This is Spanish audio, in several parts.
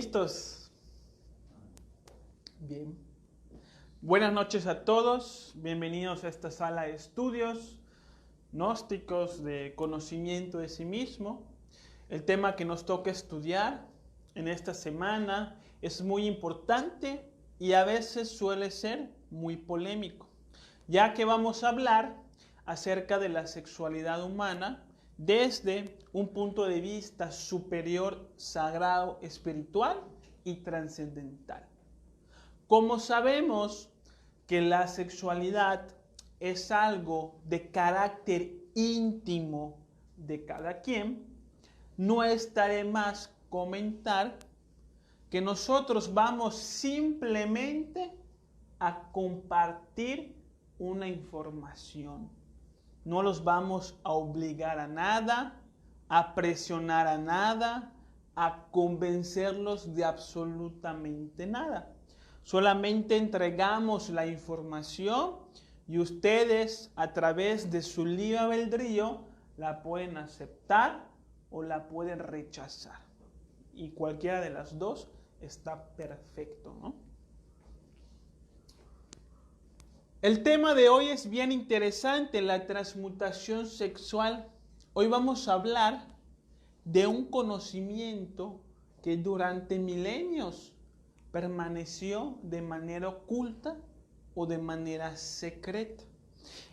¿Listos? Bien. Buenas noches a todos. Bienvenidos a esta sala de estudios gnósticos de conocimiento de sí mismo. El tema que nos toca estudiar en esta semana es muy importante y a veces suele ser muy polémico, ya que vamos a hablar acerca de la sexualidad humana desde un punto de vista superior, sagrado, espiritual y trascendental. Como sabemos que la sexualidad es algo de carácter íntimo de cada quien, no está de más comentar que nosotros vamos simplemente a compartir una información. No los vamos a obligar a nada, a presionar a nada, a convencerlos de absolutamente nada. Solamente entregamos la información y ustedes a través de su libre albedrío la pueden aceptar o la pueden rechazar. Y cualquiera de las dos está perfecto, ¿no? El tema de hoy es bien interesante, la transmutación sexual. Hoy vamos a hablar de un conocimiento que durante milenios permaneció de manera oculta o de manera secreta.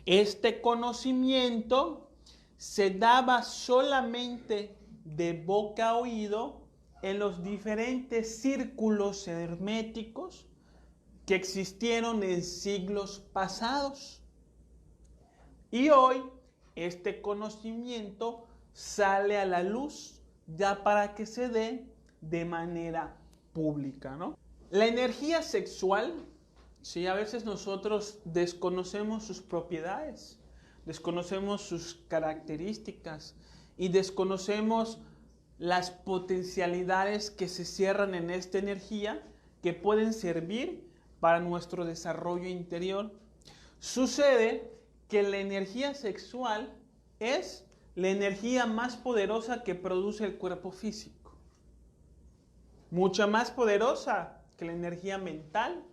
Este conocimiento se daba solamente de boca a oído en los diferentes círculos herméticos que existieron en siglos pasados. Y hoy este conocimiento sale a la luz ya para que se dé de manera pública, ¿no? La energía sexual, sí, a veces nosotros desconocemos sus propiedades, desconocemos sus características y desconocemos las potencialidades que se cierran en esta energía que pueden servir para nuestro desarrollo interior. Sucede que la energía sexual es la energía más poderosa que produce el cuerpo físico. Mucha más poderosa que la energía mental,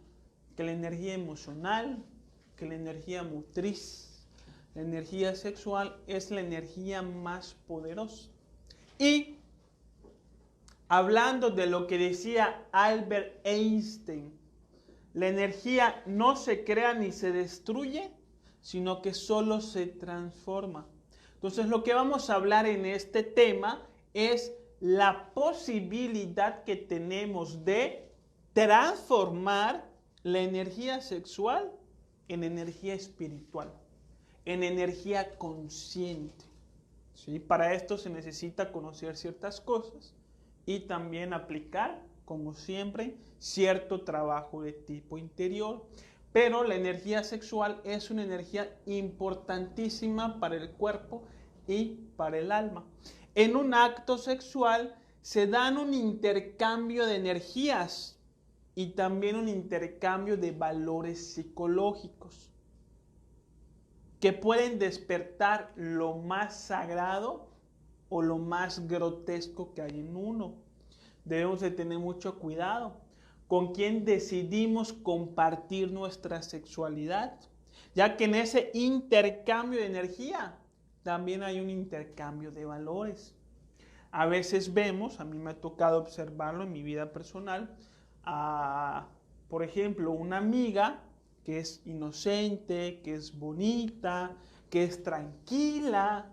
que la energía emocional, que la energía motriz. La energía sexual es la energía más poderosa. Y hablando de lo que decía Albert Einstein, la energía no se crea ni se destruye, sino que solo se transforma. Entonces, lo que vamos a hablar en este tema es la posibilidad que tenemos de transformar la energía sexual en energía espiritual, en energía consciente. ¿Sí? Para esto se necesita conocer ciertas cosas y también aplicar, como siempre, cierto trabajo de tipo interior. Pero la energía sexual es una energía importantísima para el cuerpo y para el alma. En un acto sexual se dan un intercambio de energías y también un intercambio de valores psicológicos que pueden despertar lo más sagrado o lo más grotesco que hay en uno. Debemos de tener mucho cuidado con quién decidimos compartir nuestra sexualidad, ya que en ese intercambio de energía también hay un intercambio de valores. A veces vemos, a mí me ha tocado observarlo en mi vida personal, por ejemplo, una amiga que es inocente, que es bonita, que es tranquila,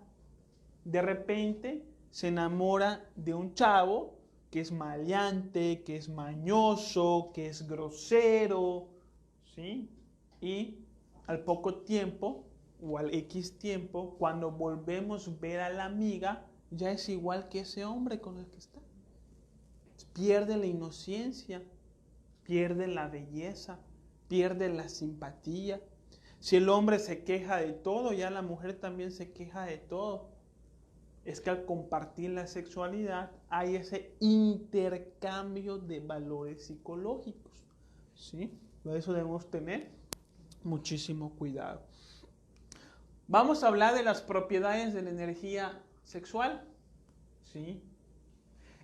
de repente se enamora de un chavo que es maleante, que es mañoso, que es grosero, ¿sí? Y al poco tiempo, o al X tiempo, cuando volvemos a ver a la amiga, ya es igual que ese hombre con el que está. Pierde la inocencia, pierde la belleza, pierde la simpatía. Si el hombre se queja de todo, ya la mujer también se queja de todo. Es que al compartir la sexualidad hay ese intercambio de valores psicológicos, ¿sí? Por eso debemos tener muchísimo cuidado. Vamos a hablar de las propiedades de la energía sexual, ¿sí?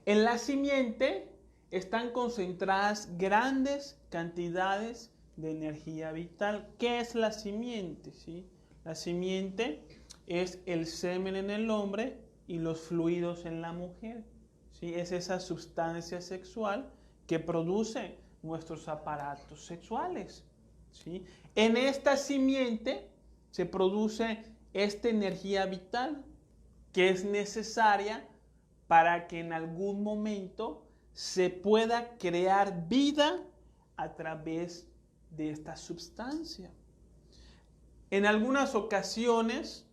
En la simiente están concentradas grandes cantidades de energía vital. ¿Qué es la simiente? ¿Sí? La simiente es el semen en el hombre y los fluidos en la mujer. ¿Sí? Es esa sustancia sexual que produce nuestros aparatos sexuales. ¿Sí? En esta simiente se produce esta energía vital que es necesaria para que en algún momento se pueda crear vida a través de esta sustancia. En algunas ocasiones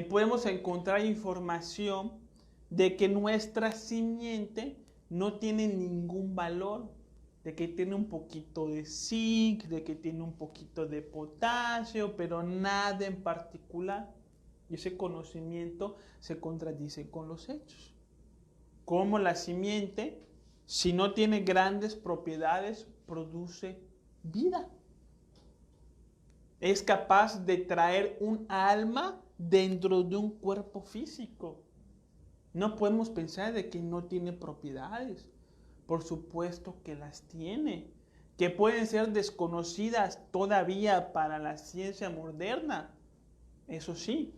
podemos encontrar información de que nuestra simiente no tiene ningún valor, de que tiene un poquito de zinc, de que tiene un poquito de potasio, pero nada en particular. Y ese conocimiento se contradice con los hechos. Como la simiente, si no tiene grandes propiedades, produce vida. Es capaz de traer un alma dentro de un cuerpo físico. No podemos pensar de que no tiene propiedades. Por supuesto que las tiene, que pueden ser desconocidas todavía para la ciencia moderna. Eso sí.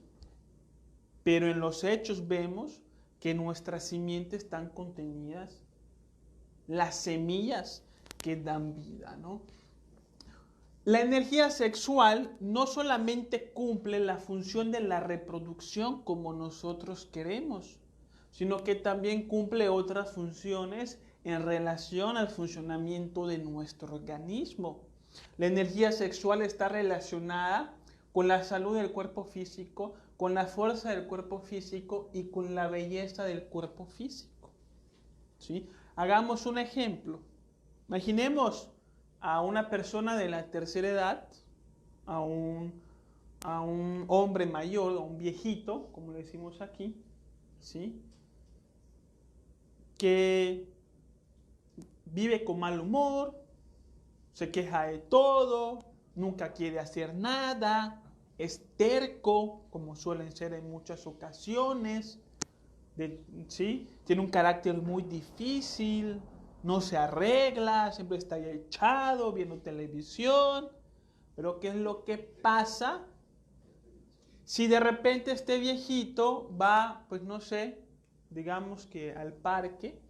Pero en los hechos vemos que en nuestras simientes están contenidas las semillas que dan vida, ¿no? La energía sexual no solamente cumple la función de la reproducción como nosotros queremos, sino que también cumple otras funciones en relación al funcionamiento de nuestro organismo. La energía sexual está relacionada con la salud del cuerpo físico, con la fuerza del cuerpo físico y con la belleza del cuerpo físico. ¿Sí? Hagamos un ejemplo. Imaginemos a una persona de la tercera edad, a un hombre mayor, a un viejito, como le decimos aquí, ¿sí? Que vive con mal humor, se queja de todo, nunca quiere hacer nada, es terco, como suelen ser en muchas ocasiones, ¿sí? Tiene un carácter muy difícil, no se arregla, siempre está ahí echado viendo televisión. Pero ¿qué es lo que pasa si de repente este viejito va, pues no sé, digamos que al parque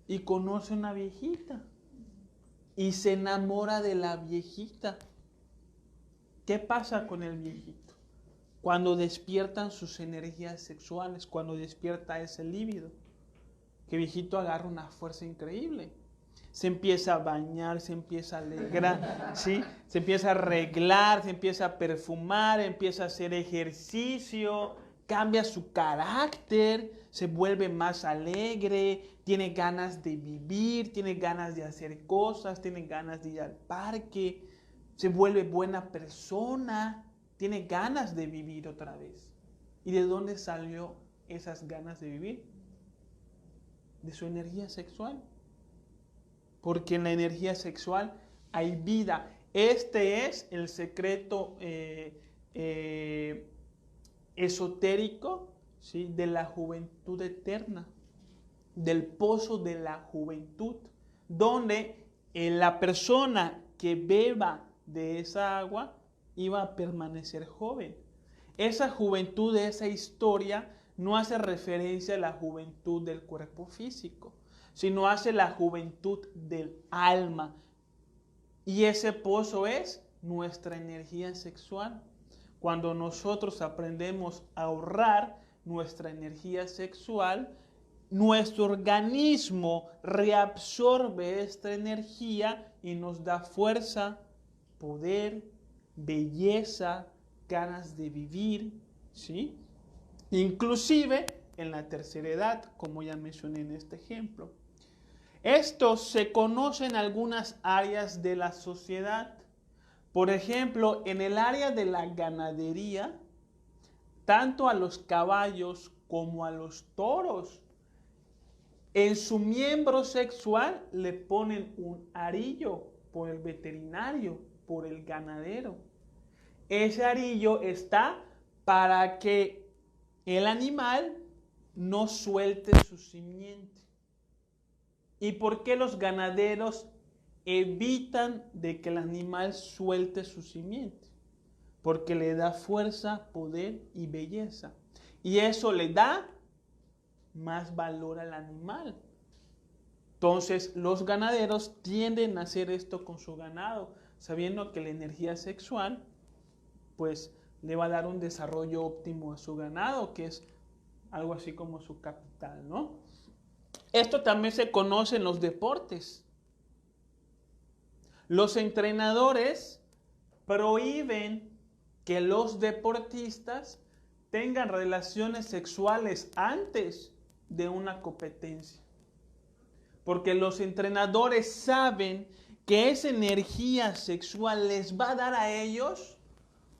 y conoce una viejita y se enamora de la viejita? ¿Qué pasa con el viejito? Cuando despiertan sus energías sexuales, cuando despierta ese líbido, que el viejito agarra una fuerza increíble. Se empieza a bañar, se empieza a alegrar, ¿sí? Se empieza a arreglar, se empieza a perfumar, empieza a hacer ejercicio, cambia su carácter, se vuelve más alegre, tiene ganas de vivir, tiene ganas de hacer cosas, tiene ganas de ir al parque, se vuelve buena persona, tiene ganas de vivir otra vez. ¿Y de dónde salió esas ganas de vivir? De su energía sexual. Porque en la energía sexual hay vida. Este es el secreto esotérico, ¿sí? De la juventud eterna, del pozo de la juventud, donde la persona que beba de esa agua iba a permanecer joven. Esa juventud de esa historia no hace referencia a la juventud del cuerpo físico, sino hace la juventud del alma. Y ese pozo es nuestra energía sexual. Cuando nosotros aprendemos a ahorrar nuestra energía sexual, nuestro organismo reabsorbe esta energía y nos da fuerza, poder, belleza, ganas de vivir, ¿sí? Inclusive en la tercera edad, como ya mencioné en este ejemplo. Esto se conoce en algunas áreas de la sociedad. Por ejemplo, en el área de la ganadería, tanto a los caballos como a los toros, en su miembro sexual le ponen un arillo por el veterinario, por el ganadero. Ese arillo está para que el animal no suelte su simiente. ¿Y por qué los ganaderos evitan de que el animal suelte su simiente? Porque le da fuerza, poder y belleza. Y eso le da más valor al animal. Entonces, los ganaderos tienden a hacer esto con su ganado, sabiendo que la energía sexual, pues, le va a dar un desarrollo óptimo a su ganado, que es algo así como su capital, ¿no? Esto también se conoce en los deportes. Los entrenadores prohíben que los deportistas tengan relaciones sexuales antes de una competencia. Porque los entrenadores saben que esa energía sexual les va a dar a ellos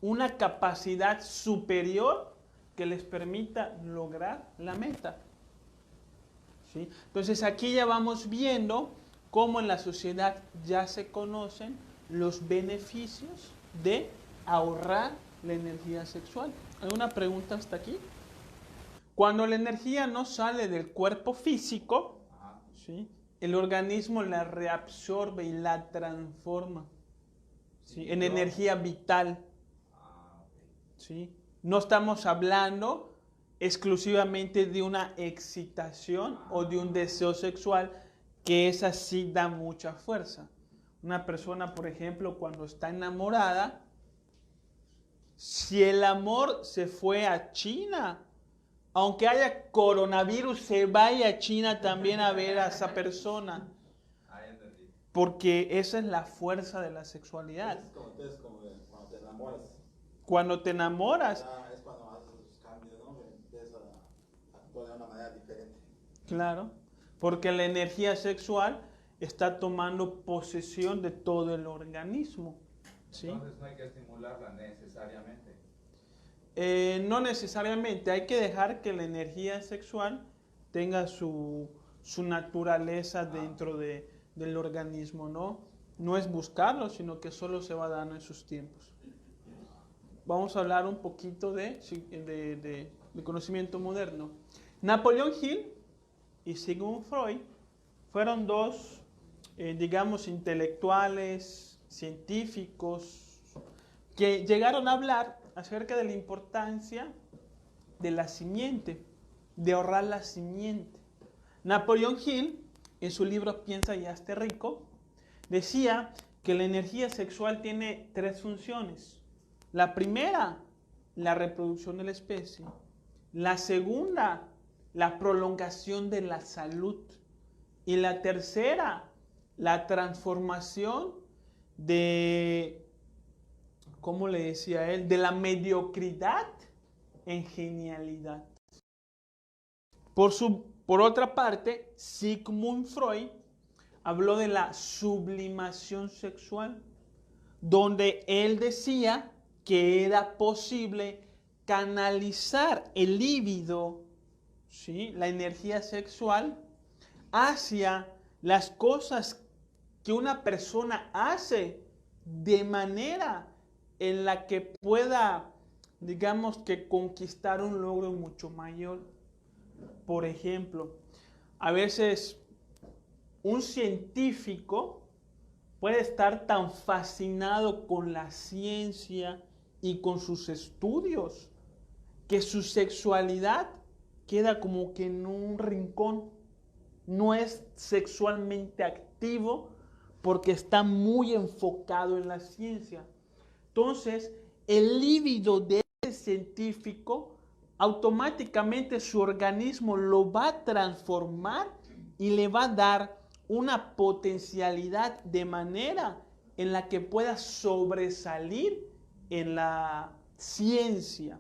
una capacidad superior que les permita lograr la meta. ¿Sí? Entonces aquí ya vamos viendo cómo en la sociedad ya se conocen los beneficios de ahorrar la energía sexual. ¿Alguna pregunta hasta aquí? Cuando la energía no sale del cuerpo físico, ¿sí?, el organismo la reabsorbe y la transforma, ¿sí?, en energía vital. ¿Sí? No estamos hablando exclusivamente de una excitación o de un deseo sexual, que esa sí da mucha fuerza. Una persona, por ejemplo, cuando está enamorada, si el amor se fue a China, aunque haya coronavirus, se vaya a China también a ver a esa persona. Porque esa es la fuerza de la sexualidad. Es como cuando te enamoras. Cuando te enamoras. Es cuando haces esos cambios, ¿no? Empiezas a actuar de una manera diferente. Claro, porque la energía sexual está tomando posesión de todo el organismo. ¿Sí? Entonces no hay que estimularla necesariamente. No necesariamente, hay que dejar que la energía sexual tenga su naturaleza dentro del organismo, ¿no? No es buscarlo, sino que solo se va dando en sus tiempos. Vamos a hablar un poquito de conocimiento moderno. Napoleón Hill y Sigmund Freud fueron dos, digamos, intelectuales, científicos, que llegaron a hablar acerca de la importancia de la simiente, de ahorrar la simiente. Napoleón Hill, en su libro Piensa y hazte rico, decía que la energía sexual tiene tres funciones. La primera, la reproducción de la especie. La segunda, la prolongación de la salud. Y la tercera, la transformación de, ¿cómo le decía él?, de la mediocridad en genialidad. Por otra parte, Sigmund Freud habló de la sublimación sexual, donde él decía que era posible canalizar el líbido, ¿sí?, la energía sexual, hacia las cosas que una persona hace de manera en la que pueda, digamos, que conquistar un logro mucho mayor. Por ejemplo, a veces un científico puede estar tan fascinado con la ciencia y con sus estudios que su sexualidad queda como que en un rincón. No es sexualmente activo porque está muy enfocado en la ciencia. Entonces, el líbido de ese científico, automáticamente su organismo lo va a transformar y le va a dar una potencialidad de manera en la que pueda sobresalir en la ciencia.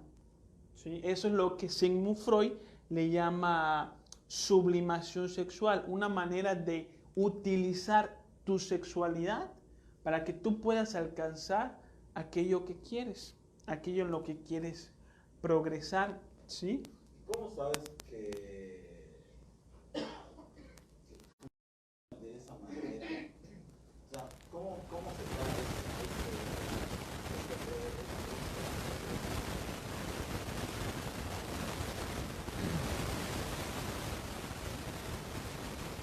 ¿Sí? Eso es lo que Sigmund Freud le llama sublimación sexual, una manera de utilizar tu sexualidad para que tú puedas alcanzar aquello que quieres, aquello en lo que quieres progresar, ¿sí? ¿Cómo sabes que de esa manera? O sea, ¿cómo se sabe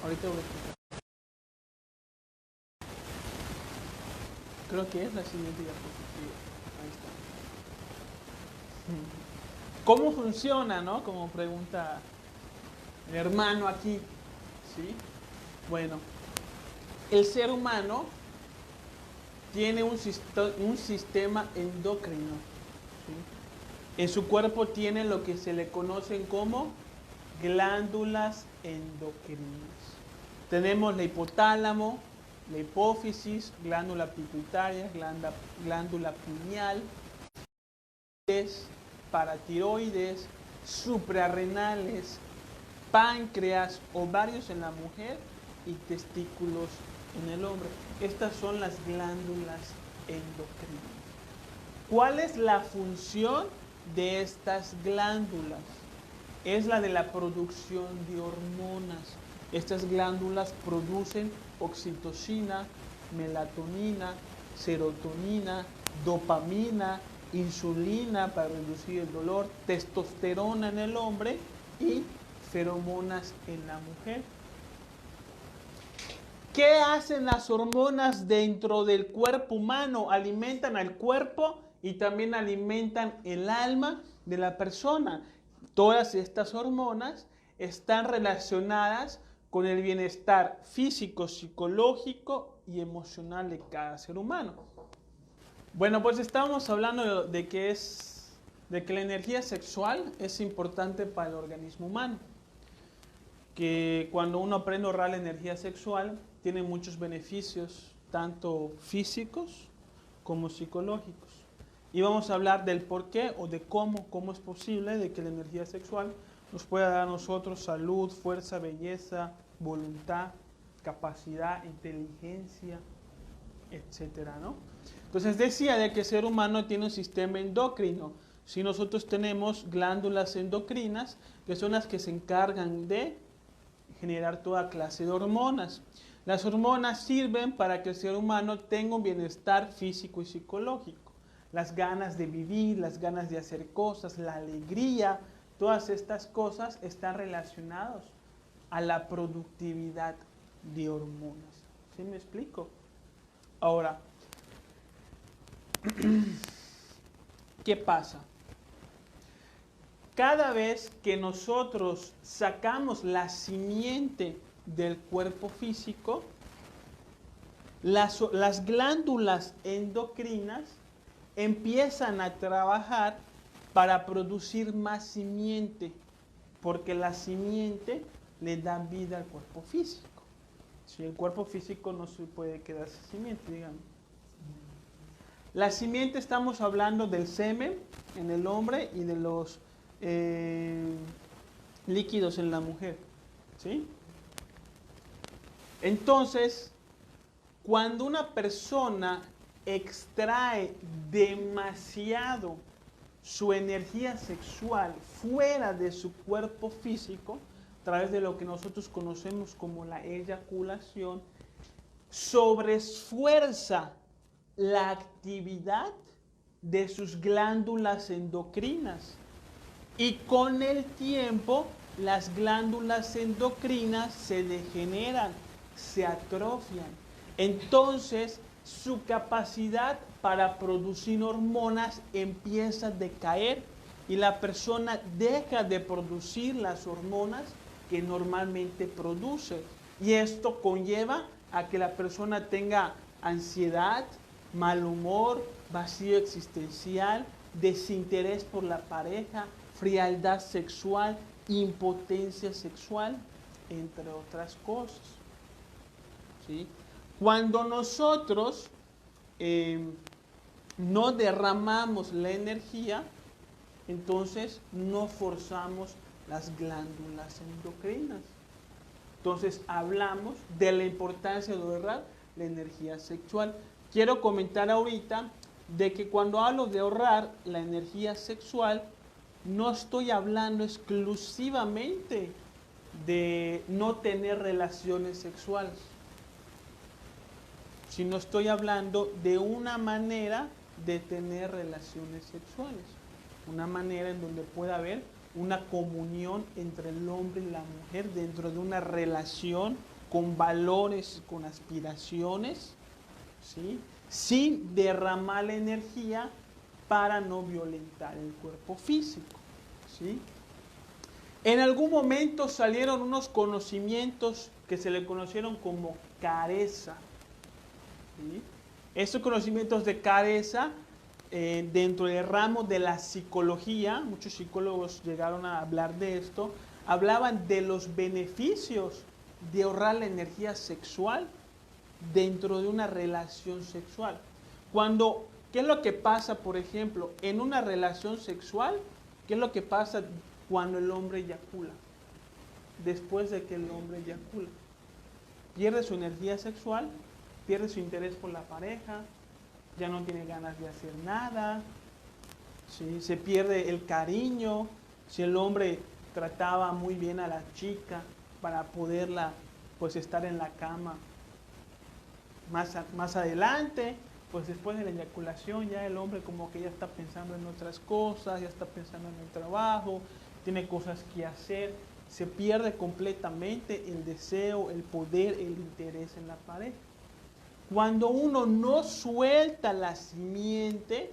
Ahorita voy a explicar. creo que es la siguiente diapositiva. Ahí está. ¿Cómo funciona, no? Como pregunta el hermano aquí. ¿Sí? Bueno, el ser humano tiene un sistema endocrino. ¿Sí? En su cuerpo tiene lo que se le conocen como glándulas endocrinas. Tenemos la hipotálamo, la hipófisis, glándula pituitaria, glándula pineal, paratiroides, suprarrenales, páncreas, ovarios en la mujer y testículos en el hombre. Estas son las glándulas endocrinas. ¿Cuál es la función de estas glándulas? Es la de la producción de hormonas. Estas glándulas producen oxitocina, melatonina, serotonina, dopamina, insulina para reducir el dolor, testosterona en el hombre y feromonas en la mujer. ¿Qué hacen las hormonas dentro del cuerpo humano? Alimentan al cuerpo y también alimentan el alma de la persona. Todas estas hormonas están relacionadas con el bienestar físico, psicológico y emocional de cada ser humano. Bueno, pues estamos hablando de que la energía sexual es importante para el organismo humano. Que cuando uno aprende a ahorrar la energía sexual, tiene muchos beneficios, tanto físicos como psicológicos. Y vamos a hablar del por qué o de cómo es posible de que la energía sexual nos pueda dar a nosotros salud, fuerza, belleza, voluntad, capacidad, inteligencia, etcétera, ¿no? Entonces decía de que el ser humano tiene un sistema endocrino. Si nosotros tenemos glándulas endocrinas, que son las que se encargan de generar toda clase de hormonas. Las hormonas sirven para que el ser humano tenga un bienestar físico y psicológico. Las ganas de vivir, las ganas de hacer cosas, la alegría, todas estas cosas están relacionadas a la productividad de hormonas. ¿Sí me explico? Ahora, ¿qué pasa? Cada vez que nosotros sacamos la simiente del cuerpo físico, las glándulas endocrinas empiezan a trabajar para producir más simiente, porque la simiente le da vida al cuerpo físico. Si el cuerpo físico no se puede quedar sin simiente, digamos. La simiente, estamos hablando del semen en el hombre y de los líquidos en la mujer, ¿sí? Entonces, cuando una persona extrae demasiado su energía sexual fuera de su cuerpo físico, a través de lo que nosotros conocemos como la eyaculación, sobreesfuerza la actividad de sus glándulas endocrinas. Y con el tiempo, las glándulas endocrinas se degeneran, se atrofian. Entonces, su capacidad para producir hormonas empieza a decaer y la persona deja de producir las hormonas que normalmente produce. Y esto conlleva a que la persona tenga ansiedad, mal humor, vacío existencial, desinterés por la pareja, frialdad sexual, impotencia sexual, entre otras cosas. ¿Sí? Cuando nosotros no derramamos la energía, entonces no forzamos las glándulas endocrinas. Entonces hablamos de la importancia de ahorrar la energía sexual. Quiero comentar ahorita de que cuando hablo de ahorrar la energía sexual, no estoy hablando exclusivamente de no tener relaciones sexuales, sino estoy hablando de una manera de tener relaciones sexuales, una manera en donde pueda haber una comunión entre el hombre y la mujer dentro de una relación con valores, con aspiraciones, ¿sí? sin derramar la energía para no violentar el cuerpo físico, ¿sí? En algún momento salieron unos conocimientos que se le conocieron como careza, ¿sí? Estos conocimientos de careza, dentro del ramo de la psicología, muchos psicólogos llegaron a hablar de esto, hablaban de los beneficios de ahorrar la energía sexual dentro de una relación sexual. ¿Qué es lo que pasa, por ejemplo, en una relación sexual? ¿Qué es lo que pasa cuando el hombre eyacula? Después de que el hombre eyacula, pierde su energía sexual, pierde su interés por la pareja, ya no tiene ganas de hacer nada, ¿sí? Se pierde el cariño. Si el hombre trataba muy bien a la chica para poderla, pues, estar en la cama más adelante, pues después de la eyaculación ya el hombre como que ya está pensando en otras cosas, ya está pensando en el trabajo, tiene cosas que hacer, se pierde completamente el deseo, el poder, el interés en la pareja. Cuando uno no suelta la simiente,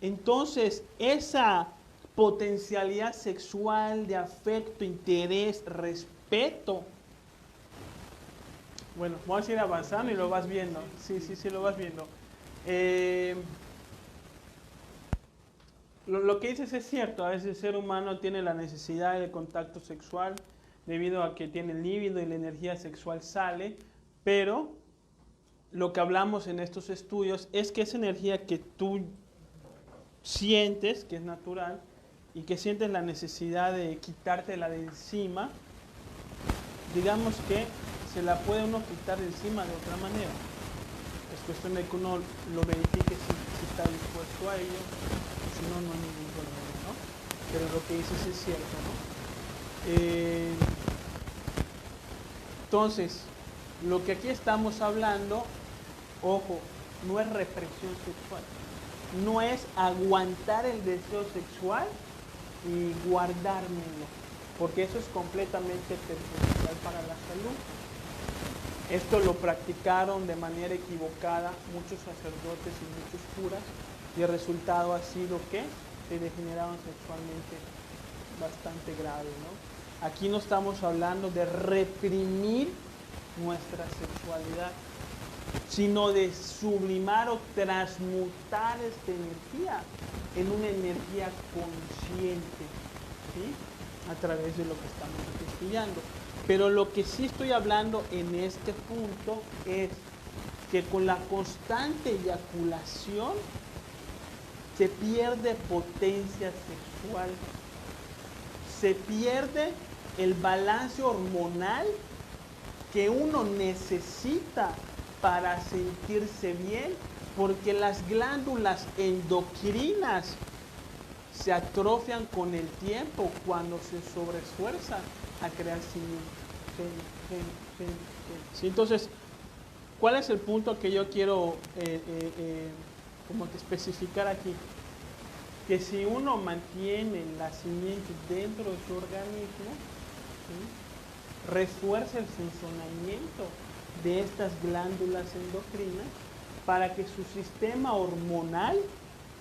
entonces esa potencialidad sexual de afecto, interés, respeto. Bueno, vamos a ir avanzando y lo vas viendo. Sí, lo vas viendo. Lo que dices es cierto. A veces el ser humano tiene la necesidad del contacto sexual debido a que tiene el líbido y la energía sexual sale, pero lo que hablamos en estos estudios es que esa energía que tú sientes, que es natural, y que sientes la necesidad de quitártela de encima, digamos que se la puede uno quitar de encima de otra manera. Es cuestión de que uno lo verifique si está dispuesto a ello, si no, no hay ningún problema, ¿no? Pero lo que dices es cierto, ¿no? Entonces, lo que aquí estamos hablando, ojo, no es represión sexual, no es aguantar el deseo sexual y guardármelo, porque eso es completamente perjudicial para la salud. Esto lo practicaron de manera equivocada muchos sacerdotes y muchos curas, y el resultado ha sido que se degeneraron sexualmente bastante grave, ¿no? Aquí no estamos hablando de reprimir nuestra sexualidad, sino de sublimar o transmutar esta energía en una energía consciente, ¿sí? A través de lo que estamos estudiando. Pero lo que sí estoy hablando en este punto es que con la constante eyaculación se pierde potencia sexual, se pierde el balance hormonal que uno necesita para sentirse bien, porque las glándulas endocrinas se atrofian con el tiempo cuando se sobreesfuerzan a crear simiente. ¿Sí? Entonces, ¿cuál es el punto que yo quiero como que especificar aquí? Que si uno mantiene la simiente dentro de su organismo, ¿sí?, refuerza el funcionamiento de estas glándulas endocrinas para que su sistema hormonal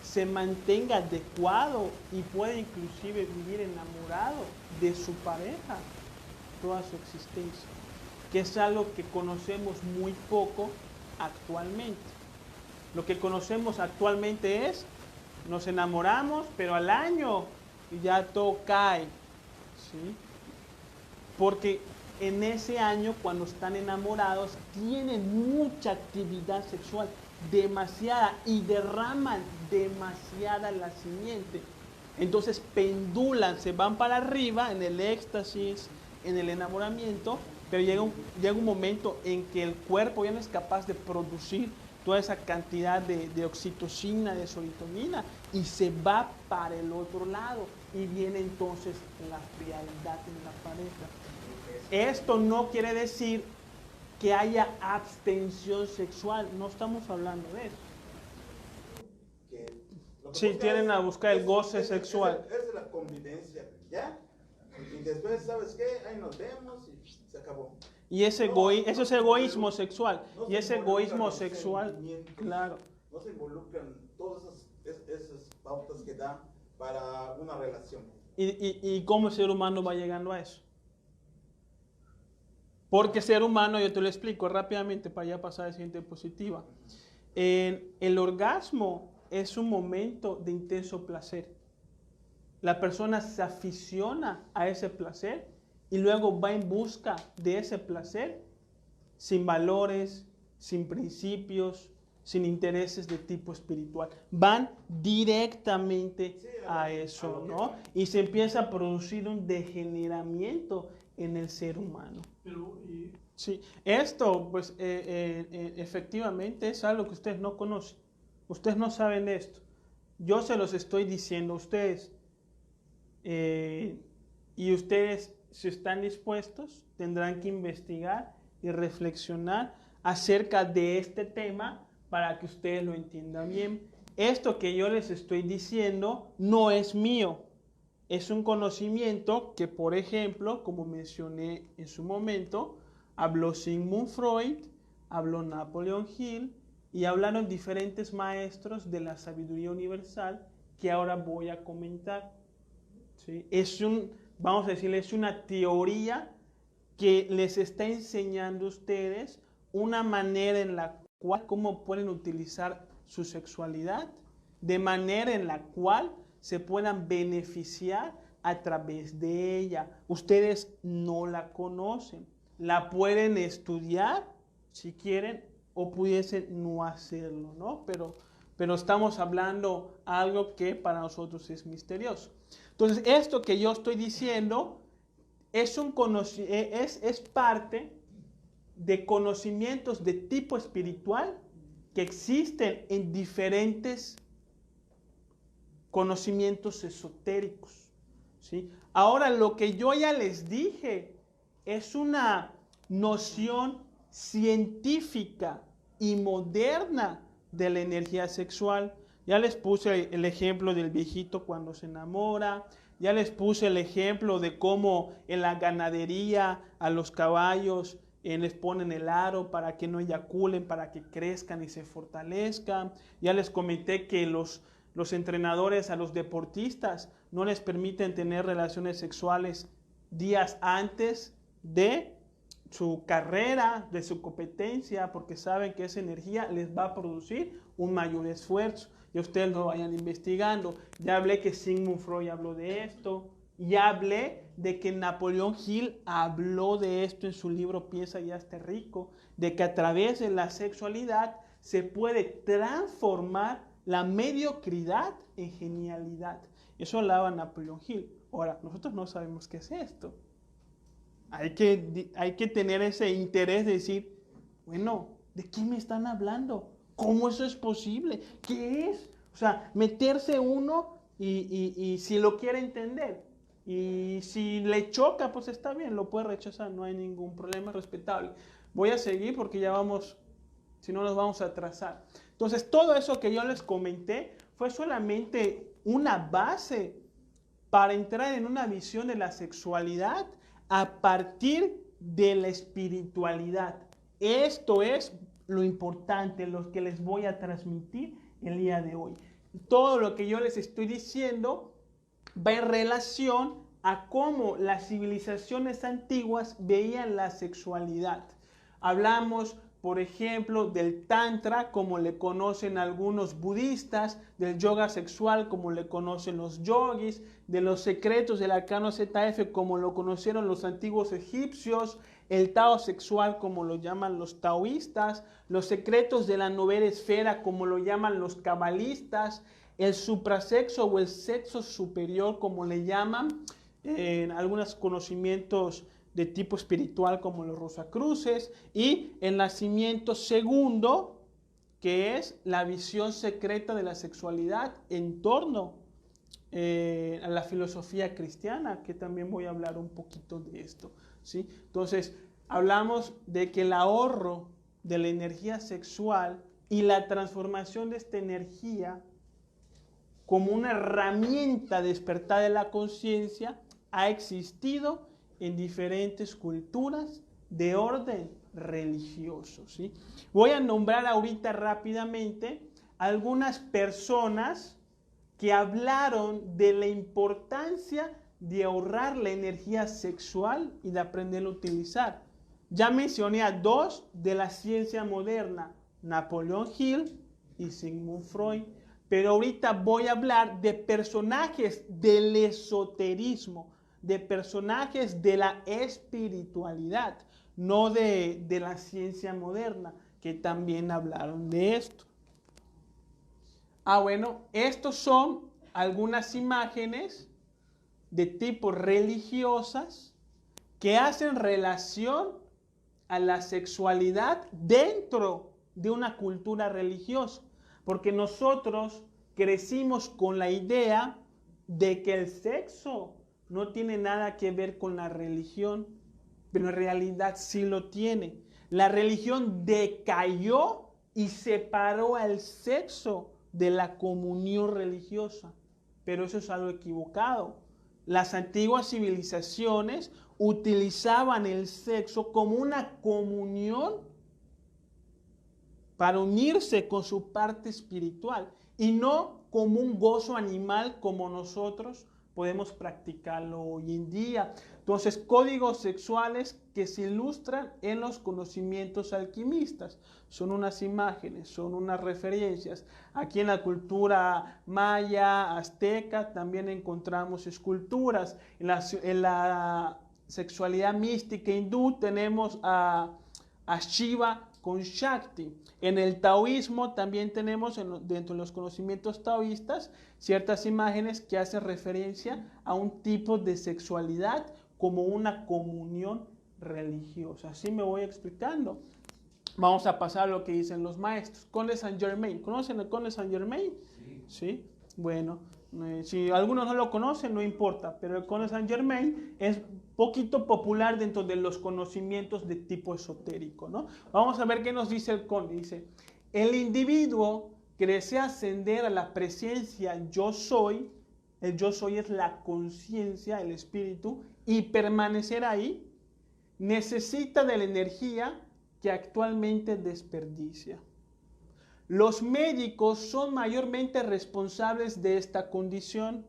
se mantenga adecuado y pueda inclusive vivir enamorado de su pareja toda su existencia, que es algo que conocemos muy poco actualmente. Lo que conocemos actualmente es, nos enamoramos, pero al año ya todo cae, ¿sí? Porque en ese año, cuando están enamorados, tienen mucha actividad sexual, demasiada, y derraman demasiada la simiente. Entonces pendulan, se van para arriba en el éxtasis, en el enamoramiento, pero llega un momento en que el cuerpo ya no es capaz de producir toda esa cantidad de oxitocina, de serotonina, y se va para el otro lado, y viene entonces la frialdad en la pareja. Esto no quiere decir que haya abstención sexual, no estamos hablando de eso. Sí, tienen a buscar el goce sexual. Es la convivencia, ¿ya? Y después, ¿sabes qué? Ahí nos vemos y se acabó. Y eso es egoísmo sexual. Y ese egoísmo sexual, claro, no se involucran todas esas pautas que dan para una relación. ¿Y cómo el ser humano va llegando a eso? Porque ser humano, yo te lo explico rápidamente para ya pasar a la siguiente diapositiva. El orgasmo es un momento de intenso placer. La persona se aficiona a ese placer y luego va en busca de ese placer sin valores, sin principios, sin intereses de tipo espiritual. Van directamente a eso, ¿no? Y se empieza a producir un degeneramiento en el ser humano. Sí, esto, pues, efectivamente es algo que ustedes no conocen. Ustedes no saben de esto. Yo se los estoy diciendo a ustedes. Y ustedes, si están dispuestos, tendrán que investigar y reflexionar acerca de este tema para que ustedes lo entiendan bien. Esto que yo les estoy diciendo no es mío. Es un conocimiento que, por ejemplo, como mencioné en su momento, habló Sigmund Freud, habló Napoleon Hill y hablaron diferentes maestros de la sabiduría universal que ahora voy a comentar. ¿Sí? Vamos a decirle, es una teoría que les está enseñando a ustedes una manera en la cual, cómo pueden utilizar su sexualidad, de manera en la cual se puedan beneficiar a través de ella. Ustedes no la conocen, la pueden estudiar si quieren o pudiesen no hacerlo, ¿no? Pero estamos hablando algo que para nosotros es misterioso. Entonces, esto que yo estoy diciendo es parte de conocimientos de tipo espiritual que existen en diferentes conocimientos esotéricos, ¿sí? Ahora, lo que yo ya les dije es una noción científica y moderna de la energía sexual. Ya les puse el ejemplo del viejito cuando se enamora. Ya les puse el ejemplo de cómo en la ganadería a los caballos les ponen el aro para que no eyaculen, para que crezcan y se fortalezcan. Ya les comenté que los entrenadores a los deportistas no les permiten tener relaciones sexuales días antes de su carrera, de su competencia, porque saben que esa energía les va a producir un mayor esfuerzo. Y ustedes lo vayan investigando. Ya hablé que Sigmund Freud habló de esto. Ya hablé de que Napoleón Hill habló de esto en su libro Piensa y hazte rico, de que a través de la sexualidad se puede transformar la mediocridad en genialidad. Eso hablaba Napoleón Hill. Ahora, nosotros no sabemos qué es esto. Hay que tener ese interés de decir, bueno, ¿de qué me están hablando? ¿Cómo eso es posible? ¿Qué es? O sea, meterse uno y si lo quiere entender. Y si le choca, pues está bien, lo puede rechazar, no hay ningún problema, respetable. Voy a seguir porque ya vamos, si no nos vamos a atrasar. Entonces, todo eso que yo les comenté fue solamente una base para entrar en una visión de la sexualidad a partir de la espiritualidad. Esto es lo importante, lo que les voy a transmitir el día de hoy. Todo lo que yo les estoy diciendo va en relación a cómo las civilizaciones antiguas veían la sexualidad. Hablamos, por ejemplo, del tantra, como le conocen algunos budistas, del yoga sexual, como le conocen los yogis, de los secretos del arcano ZF, como lo conocieron los antiguos egipcios, el tao sexual, como lo llaman los taoístas, los secretos de la novena esfera, como lo llaman los cabalistas, el suprasexo o el sexo superior, como le llaman en algunos conocimientos de tipo espiritual como los Rosacruces, y el nacimiento segundo, que es la visión secreta de la sexualidad en torno a la filosofía cristiana, que también voy a hablar un poquito de esto, ¿sí? Entonces, hablamos de que el ahorro de la energía sexual y la transformación de esta energía como una herramienta de despertar de la conciencia ha existido en diferentes culturas de orden religioso, ¿sí? Voy a nombrar ahorita rápidamente algunas personas que hablaron de la importancia de ahorrar la energía sexual y de aprenderla a utilizar. Ya mencioné a dos de la ciencia moderna, Napoleon Hill y Sigmund Freud, pero ahorita voy a hablar de personajes del esoterismo, de personajes de la espiritualidad, no de la ciencia moderna, que también hablaron de esto. Bueno, estos son algunas imágenes de tipo religiosas que hacen relación a la sexualidad dentro de una cultura religiosa, porque nosotros crecimos con la idea de que el sexo no tiene nada que ver con la religión, pero en realidad sí lo tiene. La religión decayó y separó al sexo de la comunión religiosa, pero eso es algo equivocado. Las antiguas civilizaciones utilizaban el sexo como una comunión para unirse con su parte espiritual y no como un gozo animal como nosotros podemos practicarlo hoy en día. Entonces, códigos sexuales que se ilustran en los conocimientos alquimistas. Son unas imágenes, son unas referencias. Aquí en la cultura maya, azteca, también encontramos esculturas. En la sexualidad mística hindú tenemos a Shiva con Shakti. En el taoísmo también tenemos, dentro de los conocimientos taoístas, ciertas imágenes que hacen referencia a un tipo de sexualidad como una comunión religiosa. Así me voy explicando. Vamos a pasar a lo que dicen los maestros. Conde Saint Germain. ¿Conocen el Conde Saint Germain? Sí. ¿Sí? Bueno, si algunos no lo conocen, no importa, pero el Conde Saint Germain es poquito popular dentro de los conocimientos de tipo esotérico, ¿no? Vamos a ver qué nos dice el Conde. Dice, el individuo que desea ascender a la presencia yo soy, el yo soy es la conciencia, el espíritu, y permanecer ahí, necesita de la energía que actualmente desperdicia. Los médicos son mayormente responsables de esta condición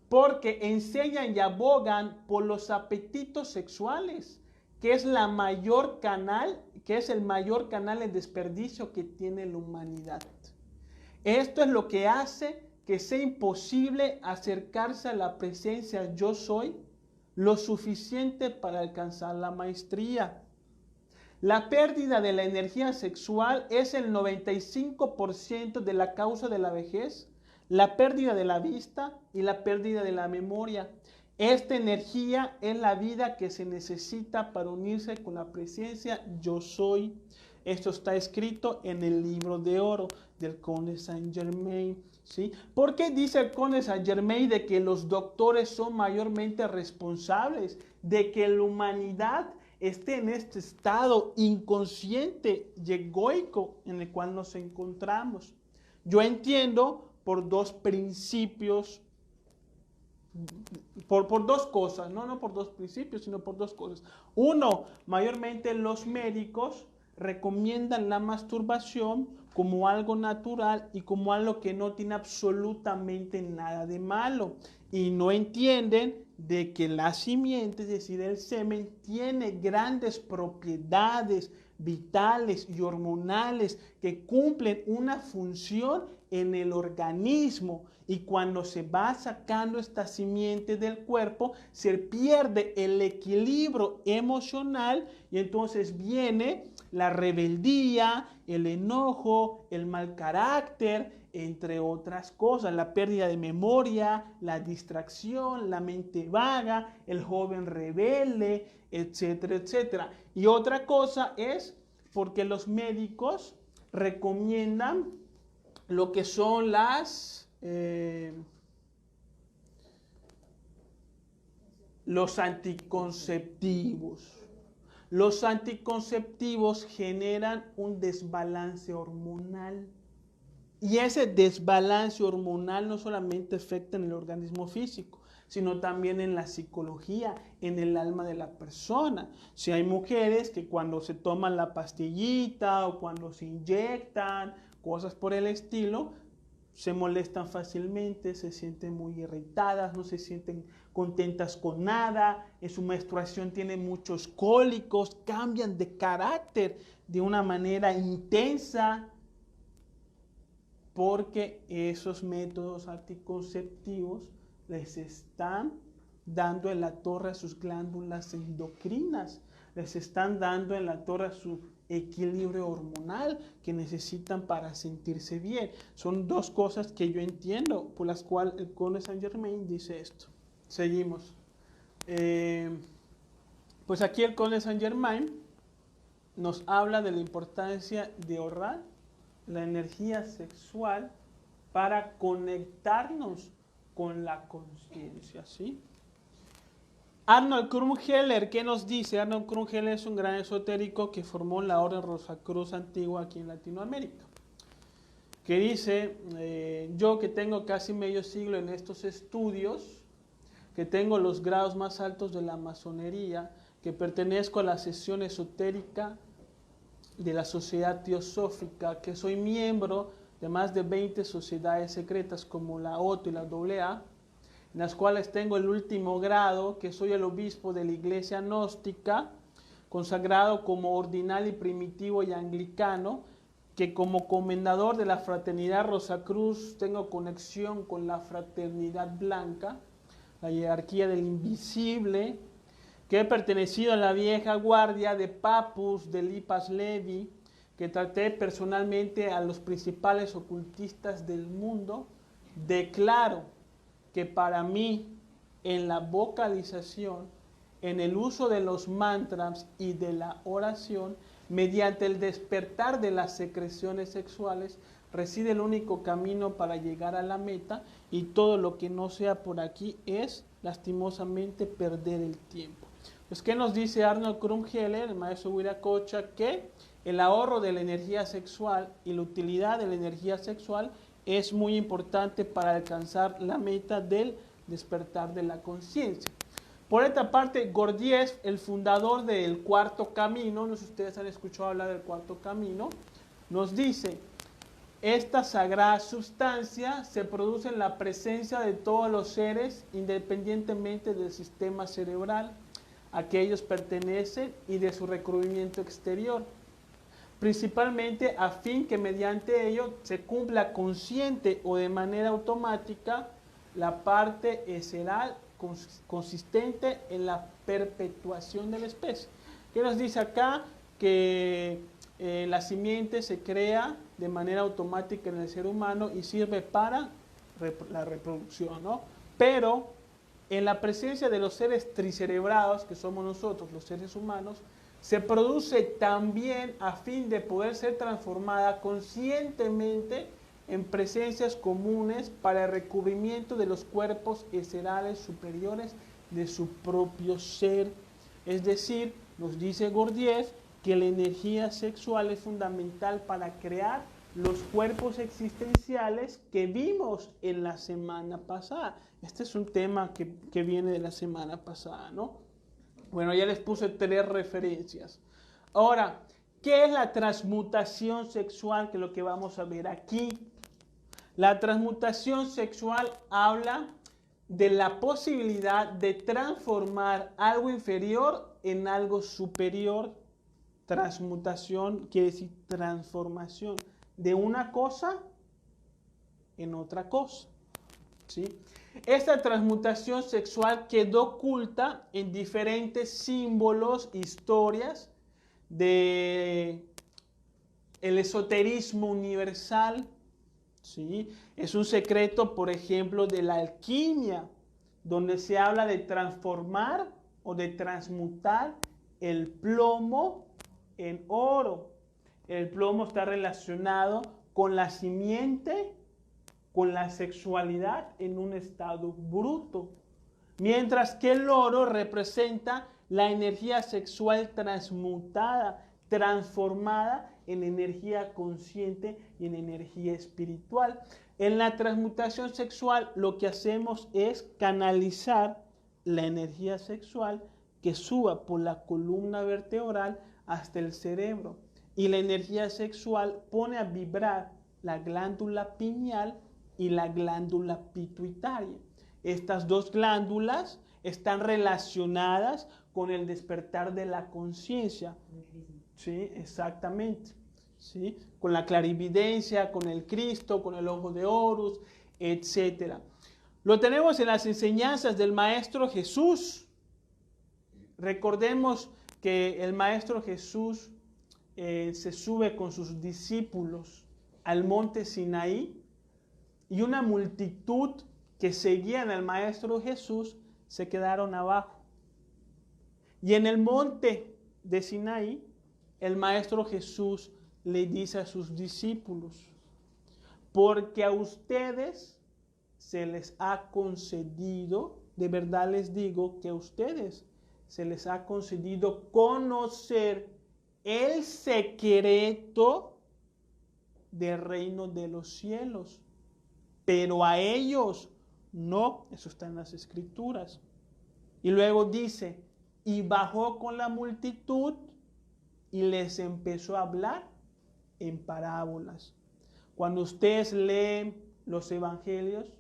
porque enseñan y abogan por los apetitos sexuales, que es el mayor canal de desperdicio que tiene la humanidad. Esto es lo que hace que sea imposible acercarse a la presencia yo soy lo suficiente para alcanzar la maestría. La pérdida de la energía sexual es el 95% de la causa de la vejez, la pérdida de la vista y la pérdida de la memoria. Esta energía es la vida que se necesita para unirse con la presencia yo soy. Esto está escrito en el libro de oro del Conde Saint Germain, ¿sí? ¿Por qué dice el Conde Saint Germain de que los doctores son mayormente responsables de que la humanidad esté en este estado inconsciente y egoico en el cual nos encontramos? Yo entiendo por dos principios, por dos cosas, no por dos principios, sino por dos cosas. Uno, mayormente los médicos recomiendan la masturbación como algo natural y como algo que no tiene absolutamente nada de malo. Y no entienden de que la simiente, es decir, el semen, tiene grandes propiedades vitales y hormonales que cumplen una función en el organismo. Y cuando se va sacando esta simiente del cuerpo, se pierde el equilibrio emocional y entonces viene la rebeldía, el enojo, el mal carácter, entre otras cosas, la pérdida de memoria, la distracción, la mente vaga, el joven rebelde, etcétera, etcétera. Y otra cosa es porque los médicos recomiendan lo que son los anticonceptivos. Los anticonceptivos generan un desbalance hormonal. Y ese desbalance hormonal no solamente afecta en el organismo físico, sino también en la psicología, en el alma de la persona. Si hay mujeres que cuando se toman la pastillita o cuando se inyectan, cosas por el estilo, se molestan fácilmente, se sienten muy irritadas, no se sienten contentas con nada, en su menstruación tienen muchos cólicos, cambian de carácter de una manera intensa, porque esos métodos anticonceptivos les están dando en la torre a sus glándulas endocrinas, les están dando en la torre a su equilibrio hormonal que necesitan para sentirse bien. Son dos cosas que yo entiendo por las cuales el Conde Saint-Germain dice esto. Seguimos. Pues aquí el Conde Saint-Germain nos habla de la importancia de ahorrar la energía sexual para conectarnos con la conciencia, ¿sí? Arnold Krumheller, ¿qué nos dice? Arnold Krumheller es un gran esotérico que formó la Orden Rosacruz antigua aquí en Latinoamérica, que dice, yo que tengo casi medio siglo en estos estudios, que tengo los grados más altos de la masonería, que pertenezco a la sección esotérica de la Sociedad Teosófica, que soy miembro de más de 20 sociedades secretas como la OTO y la AA, en las cuales tengo el último grado, que soy el obispo de la Iglesia Gnóstica, consagrado como ordinal y primitivo y anglicano, que como comendador de la Fraternidad Rosacruz tengo conexión con la Fraternidad Blanca, la jerarquía del invisible, que he pertenecido a la vieja guardia de Papus, de Lipas Levi, que traté personalmente a los principales ocultistas del mundo. Declaro que para mí, en la vocalización, en el uso de los mantras y de la oración, mediante el despertar de las secreciones sexuales, reside el único camino para llegar a la meta, y todo lo que no sea por aquí es, lastimosamente, perder el tiempo. Pues, ¿qué nos dice Arnold Krumheller, el maestro Viracocha? Que el ahorro de la energía sexual y la utilidad de la energía sexual es muy importante para alcanzar la meta del despertar de la conciencia. Por otra parte, Gurdjieff, el fundador del Cuarto Camino, no sé si ustedes han escuchado hablar del Cuarto Camino, nos dice: esta sagrada sustancia se produce en la presencia de todos los seres, independientemente del sistema cerebral a que ellos pertenecen y de su recubrimiento exterior, principalmente a fin que mediante ello se cumpla consciente o de manera automática la parte esencial consistente en la perpetuación de la especie. ¿Qué nos dice acá? Que la simiente se crea de manera automática en el ser humano y sirve para la reproducción, ¿no? Pero en la presencia de los seres tricerebrados, que somos nosotros, los seres humanos, se produce también a fin de poder ser transformada conscientemente en presencias comunes para el recubrimiento de los cuerpos eserales superiores de su propio ser. Es decir, nos dice Gurdjieff que la energía sexual es fundamental para crear los cuerpos existenciales que vimos en la semana pasada. Este es un tema que viene de la semana pasada, ¿no? Bueno, ya les puse 3 referencias. Ahora, ¿qué es la transmutación sexual? Que es lo que vamos a ver aquí. La transmutación sexual habla de la posibilidad de transformar algo inferior en algo superior. Transmutación quiere decir transformación de una cosa en otra cosa, ¿sí? Esta transmutación sexual quedó oculta en diferentes símbolos, historias del esoterismo universal, ¿sí? Es un secreto, por ejemplo, de la alquimia, donde se habla de transformar o de transmutar el plomo en oro. El plomo está relacionado con la simiente, con la sexualidad en un estado bruto, mientras que el oro representa la energía sexual transmutada, transformada en energía consciente y en energía espiritual. En la transmutación sexual lo que hacemos es canalizar la energía sexual que suba por la columna vertebral hasta el cerebro. Y la energía sexual pone a vibrar la glándula pineal y la glándula pituitaria. Estas dos glándulas están relacionadas con el despertar de la conciencia. Sí, exactamente. ¿Sí? Con la clarividencia, con el Cristo, con el ojo de Horus, etc. Lo tenemos en las enseñanzas del Maestro Jesús. Recordemos que el Maestro Jesús se sube con sus discípulos al monte Sinaí y una multitud que seguían al Maestro Jesús se quedaron abajo. Y en el monte de Sinaí, el Maestro Jesús le dice a sus discípulos, porque a ustedes se les ha concedido, de verdad les digo que a ustedes se les ha concedido conocer el secreto del reino de los cielos, pero a ellos no. Eso está en las Escrituras. Y luego dice, y bajó con la multitud y les empezó a hablar en parábolas. Cuando ustedes leen los evangelios,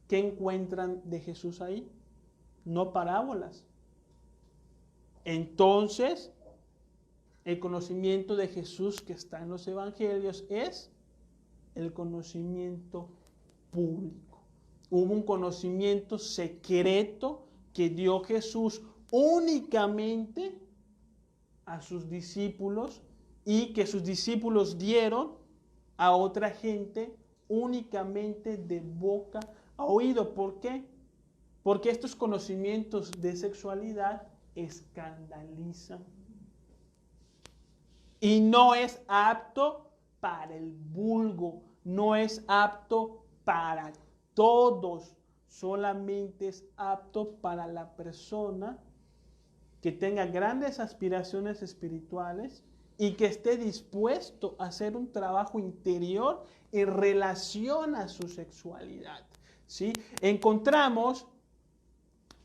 ¿qué encuentran de Jesús ahí? No parábolas. Entonces, el conocimiento de Jesús que está en los evangelios es el conocimiento público. Hubo un conocimiento secreto que dio Jesús únicamente a sus discípulos y que sus discípulos dieron a otra gente únicamente de boca a oído. ¿Por qué? Porque estos conocimientos de sexualidad escandalizan y no es apto para el vulgo, no es apto para todos, solamente es apto para la persona que tenga grandes aspiraciones espirituales y que esté dispuesto a hacer un trabajo interior en relación a su sexualidad. ¿Sí? Encontramos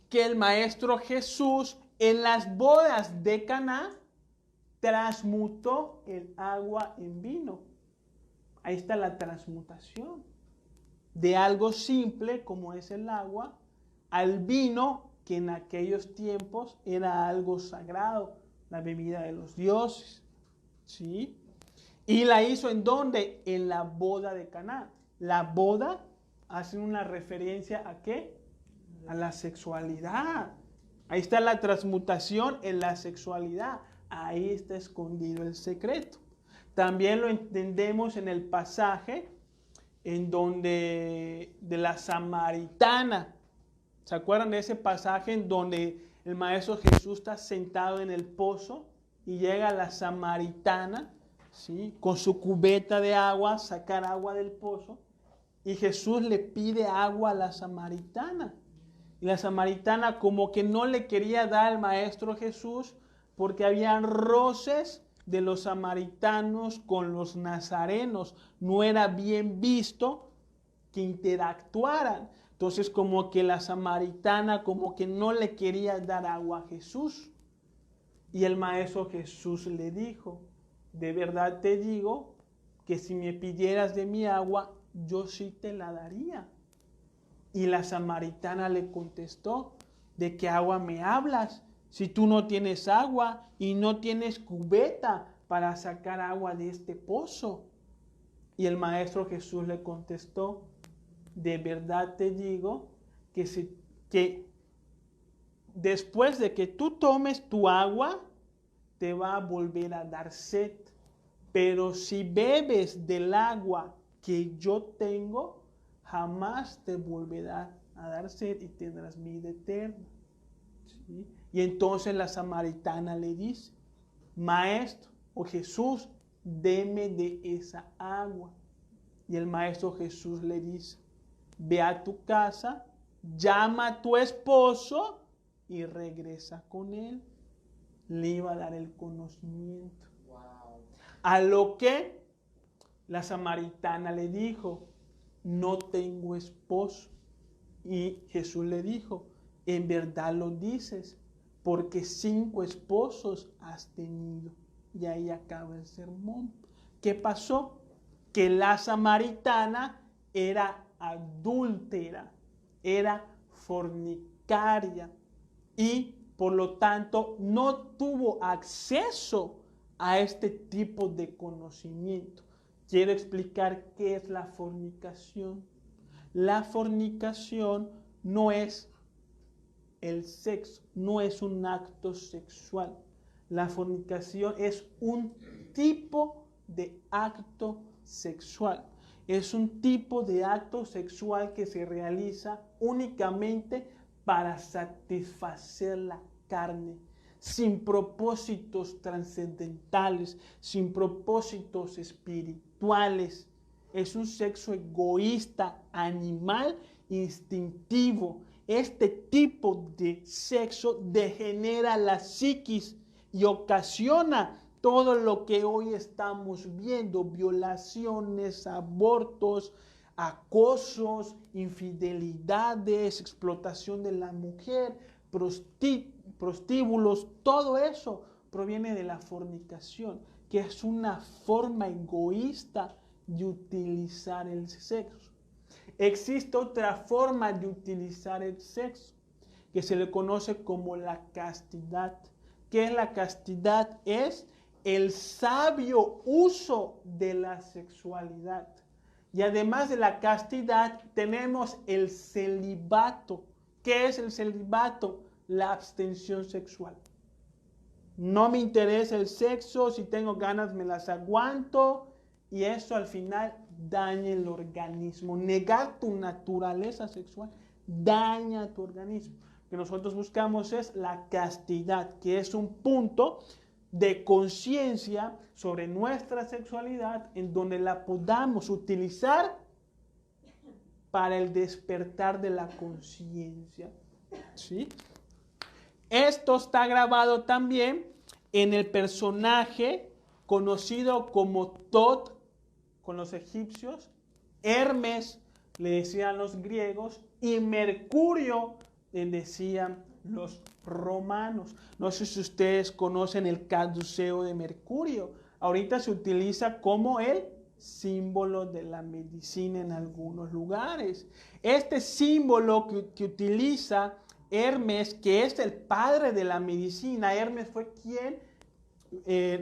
que el Maestro Jesús en las bodas de Caná transmutó el agua en vino. Ahí está la transmutación de algo simple como es el agua al vino, que en aquellos tiempos era algo sagrado, la bebida de los dioses. ¿Sí? Y la hizo ¿en dónde? En la boda de Caná. La boda hace una referencia ¿a qué? A la sexualidad. Ahí está la transmutación en la sexualidad. Ahí está escondido el secreto. También lo entendemos en el pasaje en donde de la samaritana. ¿Se acuerdan de ese pasaje en donde el Maestro Jesús está sentado en el pozo y llega la samaritana, ¿sí?, con su cubeta de agua, a sacar agua del pozo, y Jesús le pide agua a la samaritana? Y la samaritana como que no le quería dar al Maestro Jesús porque habían roces de los samaritanos con los nazarenos. No era bien visto que interactuaran. Entonces como que la samaritana como que no le quería dar agua a Jesús. Y el Maestro Jesús le dijo, de verdad te digo que si me pidieras de mi agua, yo sí te la daría. Y la samaritana le contestó, ¿de qué agua me hablas? Si tú no tienes agua y no tienes cubeta para sacar agua de este pozo. Y el Maestro Jesús le contestó, de verdad te digo que después de que tú tomes tu agua, te va a volver a dar sed. Pero si bebes del agua que yo tengo, jamás te volverá a dar sed y tendrás vida eterna. ¿Sí? Y entonces la samaritana le dice, Maestro o Jesús, deme de esa agua. Y el Maestro Jesús le dice, ve a tu casa, llama a tu esposo y regresa con él. Le iba a dar el conocimiento. Wow. A lo que la samaritana le dijo, no tengo esposo. Y Jesús le dijo, en verdad lo dices, porque 5 esposos has tenido. Y ahí acaba el sermón. ¿Qué pasó? que la samaritana era adúltera, era fornicaria y por lo tanto no tuvo acceso a este tipo de conocimiento. Quiero explicar qué es la fornicación. La fornicación no es el sexo, no es un acto sexual. La fornicación es un tipo de acto sexual. Es un tipo de acto sexual que se realiza únicamente para satisfacer la carne, sin propósitos trascendentales, sin propósitos espirituales. Es un sexo egoísta, animal, instintivo. Este tipo de sexo degenera la psiquis y ocasiona todo lo que hoy estamos viendo: violaciones, abortos, acosos, infidelidades, explotación de la mujer, prostíbulos. Todo eso proviene de la fornicación, que es una forma egoísta de utilizar el sexo. Existe otra forma de utilizar el sexo, que se le conoce como la castidad. ¿Qué es la castidad? Es el sabio uso de la sexualidad. Y además de la castidad, tenemos el celibato. ¿Qué es el celibato? La abstención sexual. No me interesa el sexo, si tengo ganas me las aguanto, y eso al final daña el organismo. Negar tu naturaleza sexual daña tu organismo. Lo que nosotros buscamos es la castidad, que es un punto de conciencia sobre nuestra sexualidad en donde la podamos utilizar para el despertar de la conciencia. ¿Sí? Esto está grabado también en el personaje conocido como Tot con los egipcios, Hermes le decían los griegos y Mercurio le decían los romanos. No sé si ustedes conocen el caduceo de Mercurio. Ahorita se utiliza como el símbolo de la medicina en algunos lugares. Este símbolo que utiliza Hermes, que es el padre de la medicina. Hermes fue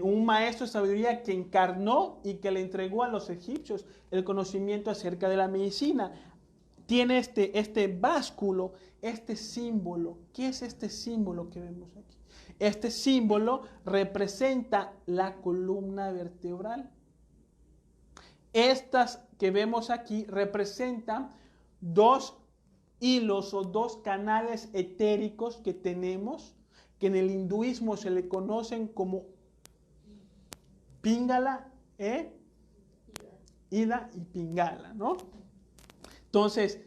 un maestro de sabiduría que encarnó y que le entregó a los egipcios el conocimiento acerca de la medicina. Tiene este básculo, este símbolo. ¿Qué es este símbolo que vemos aquí? Este símbolo representa la columna vertebral. Estas que vemos aquí representan dos hilos o dos canales etéricos que tenemos, que en el hinduismo se le conocen como Pingala, Ida y Pingala, ¿no? Entonces,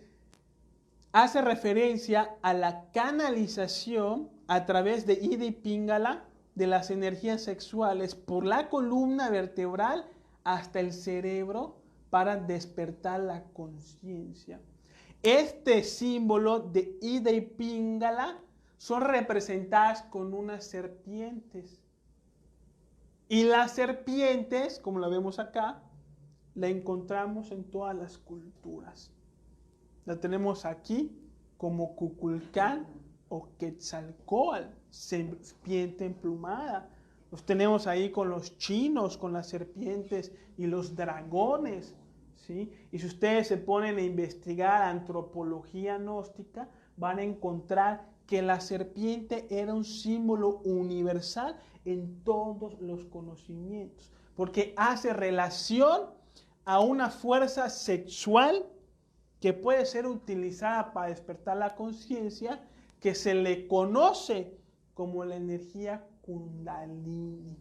hace referencia a la canalización a través de Ida y Pingala de las energías sexuales por la columna vertebral hasta el cerebro para despertar la conciencia. Este símbolo de Ida y Pingala son representadas con unas serpientes. Y las serpientes, como la vemos acá, la encontramos en todas las culturas. La tenemos aquí como Kukulcán o Quetzalcóatl, serpiente emplumada. Los tenemos ahí con los chinos, con las serpientes y los dragones, ¿sí? Y si ustedes se ponen a investigar antropología gnóstica, van a encontrar que la serpiente era un símbolo universal en todos los conocimientos, porque hace relación a una fuerza sexual que puede ser utilizada para despertar la conciencia, que se le conoce como la energía Kundalini.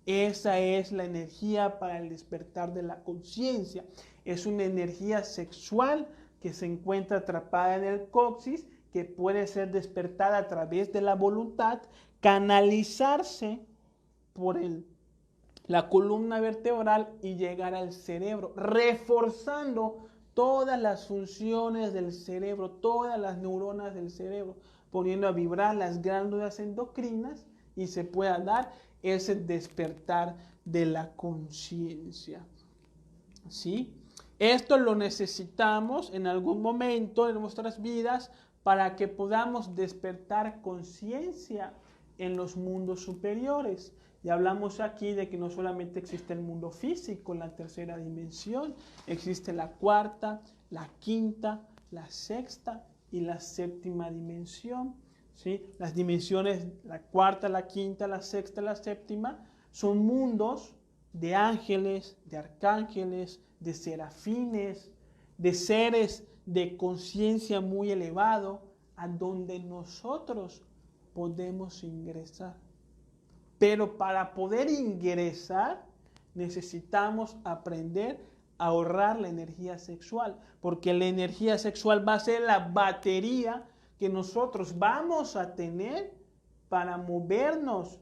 Esa es la energía para el despertar de la conciencia. Es una energía sexual que se encuentra atrapada en el coxis, que puede ser despertada a través de la voluntad, canalizarse por la columna vertebral y llegar al cerebro, reforzando todas las funciones del cerebro, todas las neuronas del cerebro, poniendo a vibrar las glándulas endocrinas y se pueda dar ese despertar de la conciencia. ¿Sí? Esto lo necesitamos en algún momento de nuestras vidas para que podamos despertar conciencia en los mundos superiores. Y hablamos aquí de que no solamente existe el mundo físico, la tercera dimensión, existe la cuarta, la quinta, la sexta y la séptima dimensión. ¿Sí? Las dimensiones, la cuarta, la quinta, la sexta, la séptima, son mundos de ángeles, de arcángeles, de serafines, de seres de conciencia muy elevado, a donde nosotros podemos ingresar. Pero para poder ingresar necesitamos aprender a ahorrar la energía sexual, porque la energía sexual va a ser la batería que nosotros vamos a tener para movernos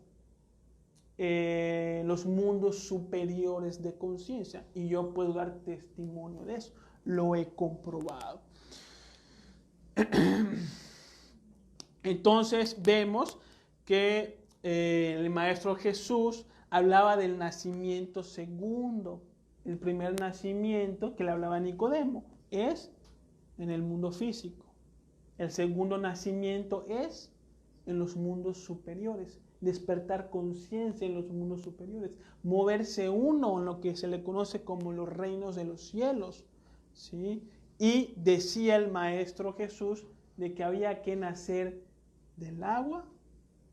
los mundos superiores de conciencia. Y yo puedo dar testimonio de eso, lo he comprobado. Entonces vemos que el Maestro Jesús hablaba del nacimiento segundo. El primer nacimiento que le hablaba a Nicodemo es en el mundo físico. El segundo nacimiento es en los mundos superiores. Despertar conciencia en los mundos superiores. Moverse uno en lo que se le conoce como los reinos de los cielos. ¿Sí? Y decía el Maestro Jesús de que había que nacer del agua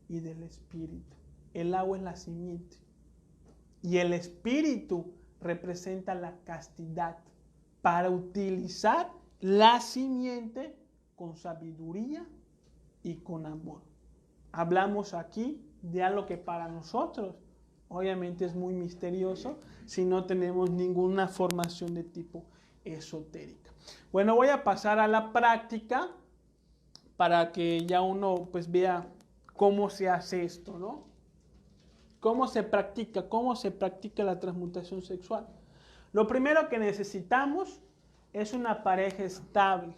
y del espíritu. El agua es la simiente. Y el espíritu representa la castidad para utilizar la simiente con sabiduría y con amor. Hablamos aquí de algo que para nosotros obviamente es muy misterioso si no tenemos ninguna formación de tipo esotérica. Bueno, voy a pasar a la práctica para que ya uno pues vea cómo se hace esto, ¿no? ¿Cómo se practica? ¿Cómo se practica la transmutación sexual? Lo primero que necesitamos es una pareja estable,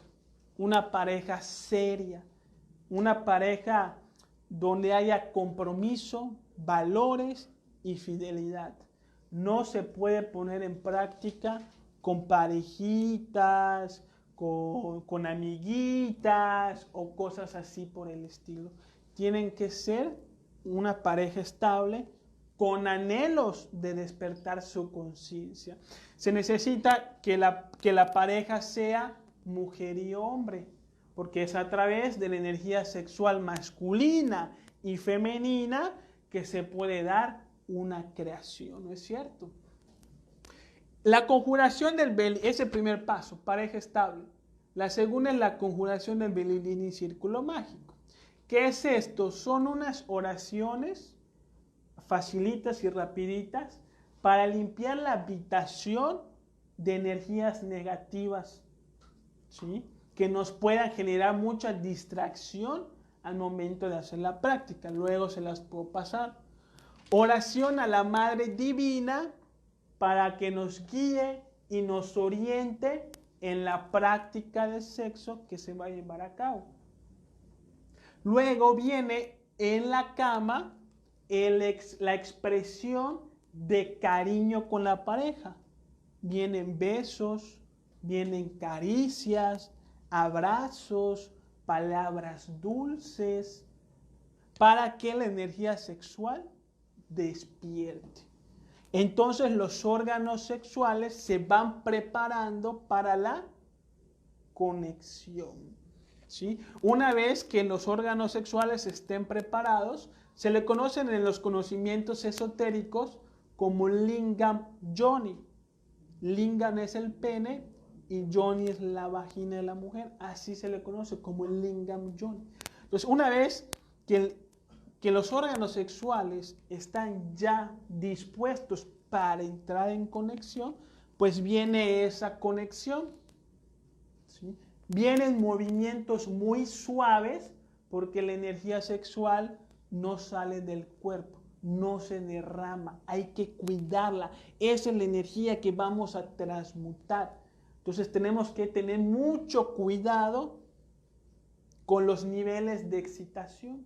una pareja seria, una pareja donde haya compromiso, valores y fidelidad. No se puede poner en práctica con parejitas, con amiguitas o cosas así por el estilo. Tienen que ser una pareja estable con anhelos de despertar su conciencia. Se necesita que la pareja sea mujer y hombre, porque es a través de la energía sexual masculina y femenina que se puede dar una creación, ¿no es cierto? La conjuración del Belín es el primer paso, pareja estable. La segunda es la conjuración del Belín y círculo mágico. ¿Qué es esto? Son unas oraciones facilitas y rapiditas para limpiar la habitación de energías negativas, ¿sí? Que nos puedan generar mucha distracción al momento de hacer la práctica. Luego se las puedo pasar. Oración a la Madre Divina para que nos guíe y nos oriente en la práctica de sexo que se va a llevar a cabo. Luego viene en la cama la expresión de cariño con la pareja. Vienen besos, vienen caricias, abrazos, palabras dulces, para que la energía sexual despierte. Entonces los órganos sexuales se van preparando para la conexión, ¿sí? Una vez que los órganos sexuales estén preparados, se le conocen en los conocimientos esotéricos como Lingam Yoni. Lingam es el pene y Yoni es la vagina de la mujer. Así se le conoce como el Lingam Yoni. Entonces, una vez que los órganos sexuales están ya dispuestos para entrar en conexión, pues viene esa conexión, ¿sí? Vienen movimientos muy suaves porque la energía sexual no sale del cuerpo, no se derrama, hay que cuidarla. Esa es la energía que vamos a transmutar. Entonces tenemos que tener mucho cuidado con los niveles de excitación.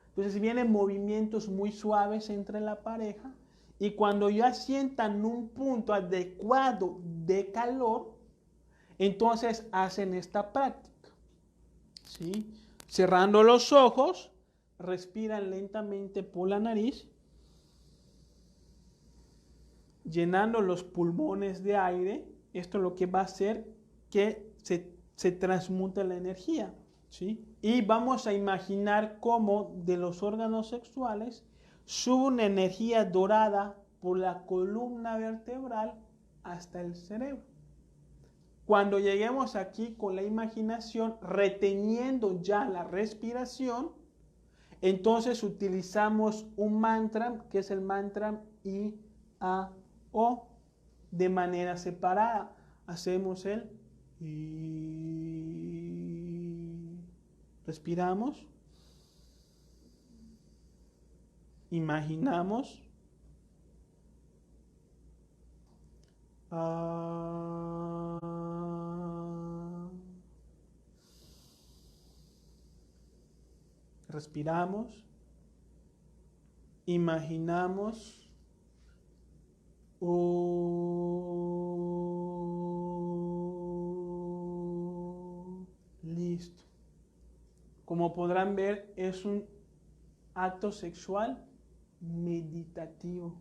Entonces vienen movimientos muy suaves entre la pareja y cuando ya sientan un punto adecuado de calor, entonces hacen esta práctica. ¿Sí? Cerrando los ojos, respiran lentamente por la nariz, llenando los pulmones de aire. Esto lo que va a hacer que se transmute la energía. ¿Sí? Y vamos a imaginar cómo de los órganos sexuales sube una energía dorada por la columna vertebral hasta el cerebro. Cuando lleguemos aquí con la imaginación, reteniendo ya la respiración, entonces utilizamos un mantra, que es el mantra I, A, O, de manera separada. Hacemos el I. Respiramos. Imaginamos. Respiramos. Imaginamos. Listo. Como podrán ver, es un acto sexual meditativo,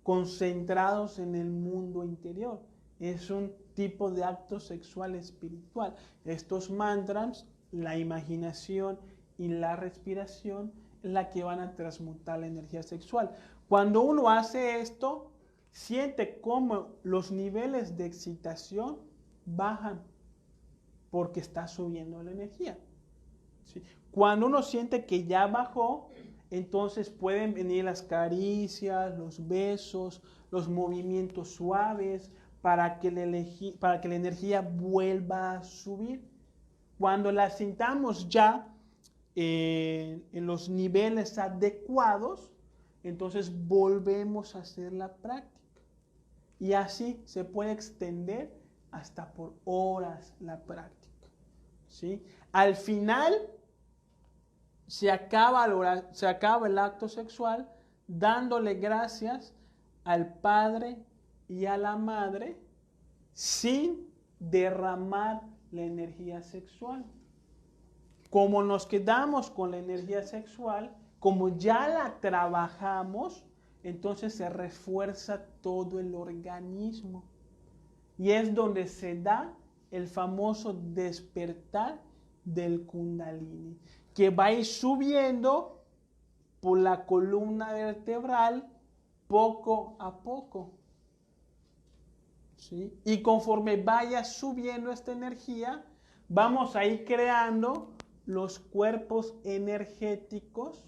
concentrados en el mundo interior. Es un tipo de acto sexual espiritual. Estos mantras, la imaginación y la respiración, es la que van a transmutar la energía sexual. Cuando uno hace esto, siente cómo los niveles de excitación bajan porque está subiendo la energía. ¿Sí? Cuando uno siente que ya bajó, entonces pueden venir las caricias, los besos, los movimientos suaves para que la energía vuelva a subir. Cuando la sintamos ya en los niveles adecuados, entonces volvemos a hacer la práctica. Y así se puede extender hasta por horas la práctica. ¿Sí? Al final se acaba el acto sexual dándole gracias al padre y a la madre sin derramar la energía sexual. Como nos quedamos con la energía sexual, como ya la trabajamos, entonces se refuerza todo el organismo. Y es donde se da el famoso despertar del Kundalini, que va a ir subiendo por la columna vertebral poco a poco. ¿Sí? Y conforme vaya subiendo esta energía, vamos a ir creando los cuerpos energéticos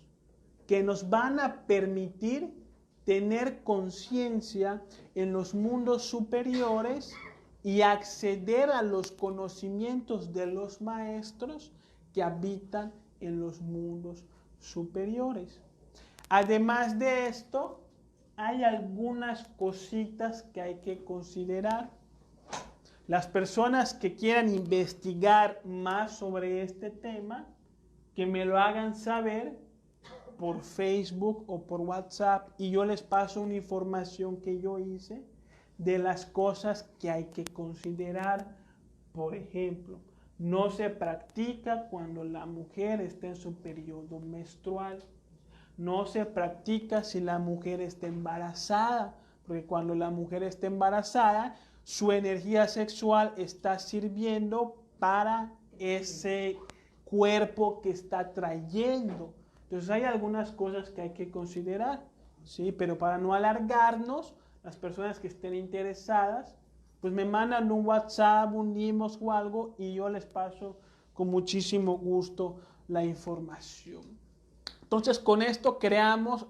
que nos van a permitir tener conciencia en los mundos superiores y acceder a los conocimientos de los maestros que habitan en los mundos superiores. Además de esto, hay algunas cositas que hay que considerar. Las personas que quieran investigar más sobre este tema, que me lo hagan saber por Facebook o por WhatsApp y yo les paso una información que yo hice de las cosas que hay que considerar. Por ejemplo, no se practica cuando la mujer está en su periodo menstrual. No se practica si la mujer está embarazada, porque cuando la mujer está embarazada, su energía sexual está sirviendo para ese cuerpo que está trayendo. Entonces hay algunas cosas que hay que considerar, ¿sí? Pero para no alargarnos, las personas que estén interesadas, pues me mandan un WhatsApp, un inbox o algo y yo les paso con muchísimo gusto la información. Entonces con esto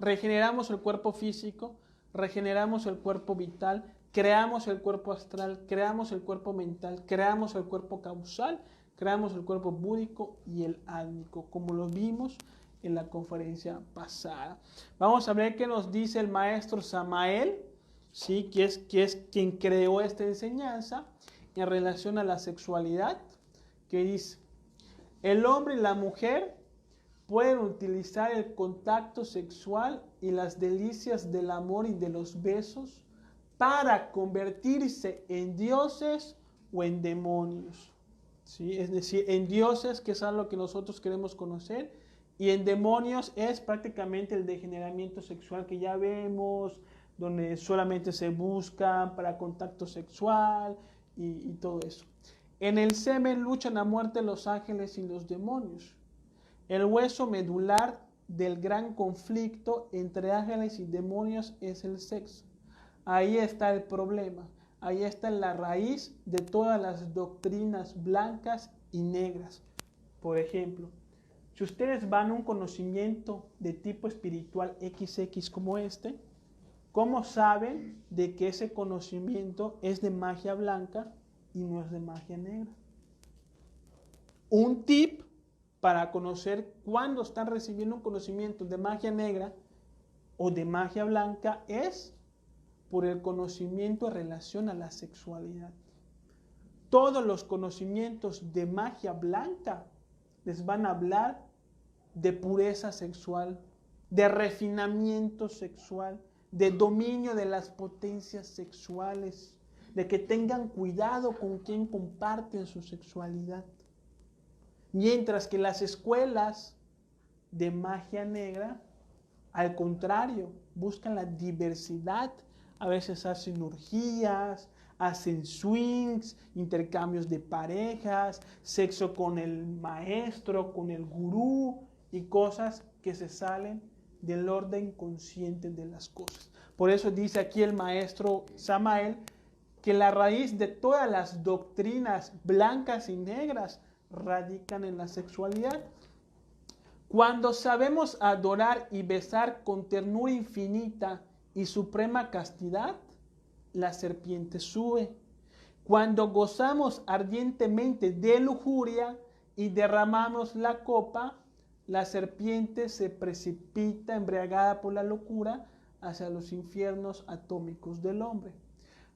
regeneramos el cuerpo físico, regeneramos el cuerpo vital, creamos el cuerpo astral, creamos el cuerpo mental, creamos el cuerpo causal, creamos el cuerpo búdico y el álmico, como lo vimos en la conferencia pasada. Vamos a ver qué nos dice el maestro Samael, ¿sí? que es quien creó esta enseñanza en relación a la sexualidad, que dice: el hombre y la mujer pueden utilizar el contacto sexual y las delicias del amor y de los besos para convertirse en dioses o en demonios. ¿Sí? Es decir, en dioses, que es algo que nosotros queremos conocer, y en demonios es prácticamente el degeneramiento sexual que ya vemos, donde solamente se busca para contacto sexual y todo eso. En el semen luchan a muerte los ángeles y los demonios. El hueso medular del gran conflicto entre ángeles y demonios es el sexo. Ahí está el problema. Ahí está la raíz de todas las doctrinas blancas y negras. Por ejemplo, si ustedes van a un conocimiento de tipo espiritual XX como este, ¿cómo saben de que ese conocimiento es de magia blanca y no es de magia negra? Un tip para conocer cuándo están recibiendo un conocimiento de magia negra o de magia blanca es por el conocimiento en relación a la sexualidad. Todos los conocimientos de magia blanca les van a hablar de pureza sexual, de refinamiento sexual, de dominio de las potencias sexuales, de que tengan cuidado con quien comparten su sexualidad. Mientras que las escuelas de magia negra, al contrario, buscan la diversidad. A veces hacen orgías, hacen swings, intercambios de parejas, sexo con el maestro, con el gurú y cosas que se salen del orden consciente de las cosas. Por eso dice aquí el maestro Samael que la raíz de todas las doctrinas blancas y negras radican en la sexualidad. Cuando sabemos adorar y besar con ternura infinita y suprema castidad, la serpiente sube. Cuando gozamos ardientemente de lujuria y derramamos la copa, la serpiente se precipita embriagada por la locura hacia los infiernos atómicos del hombre.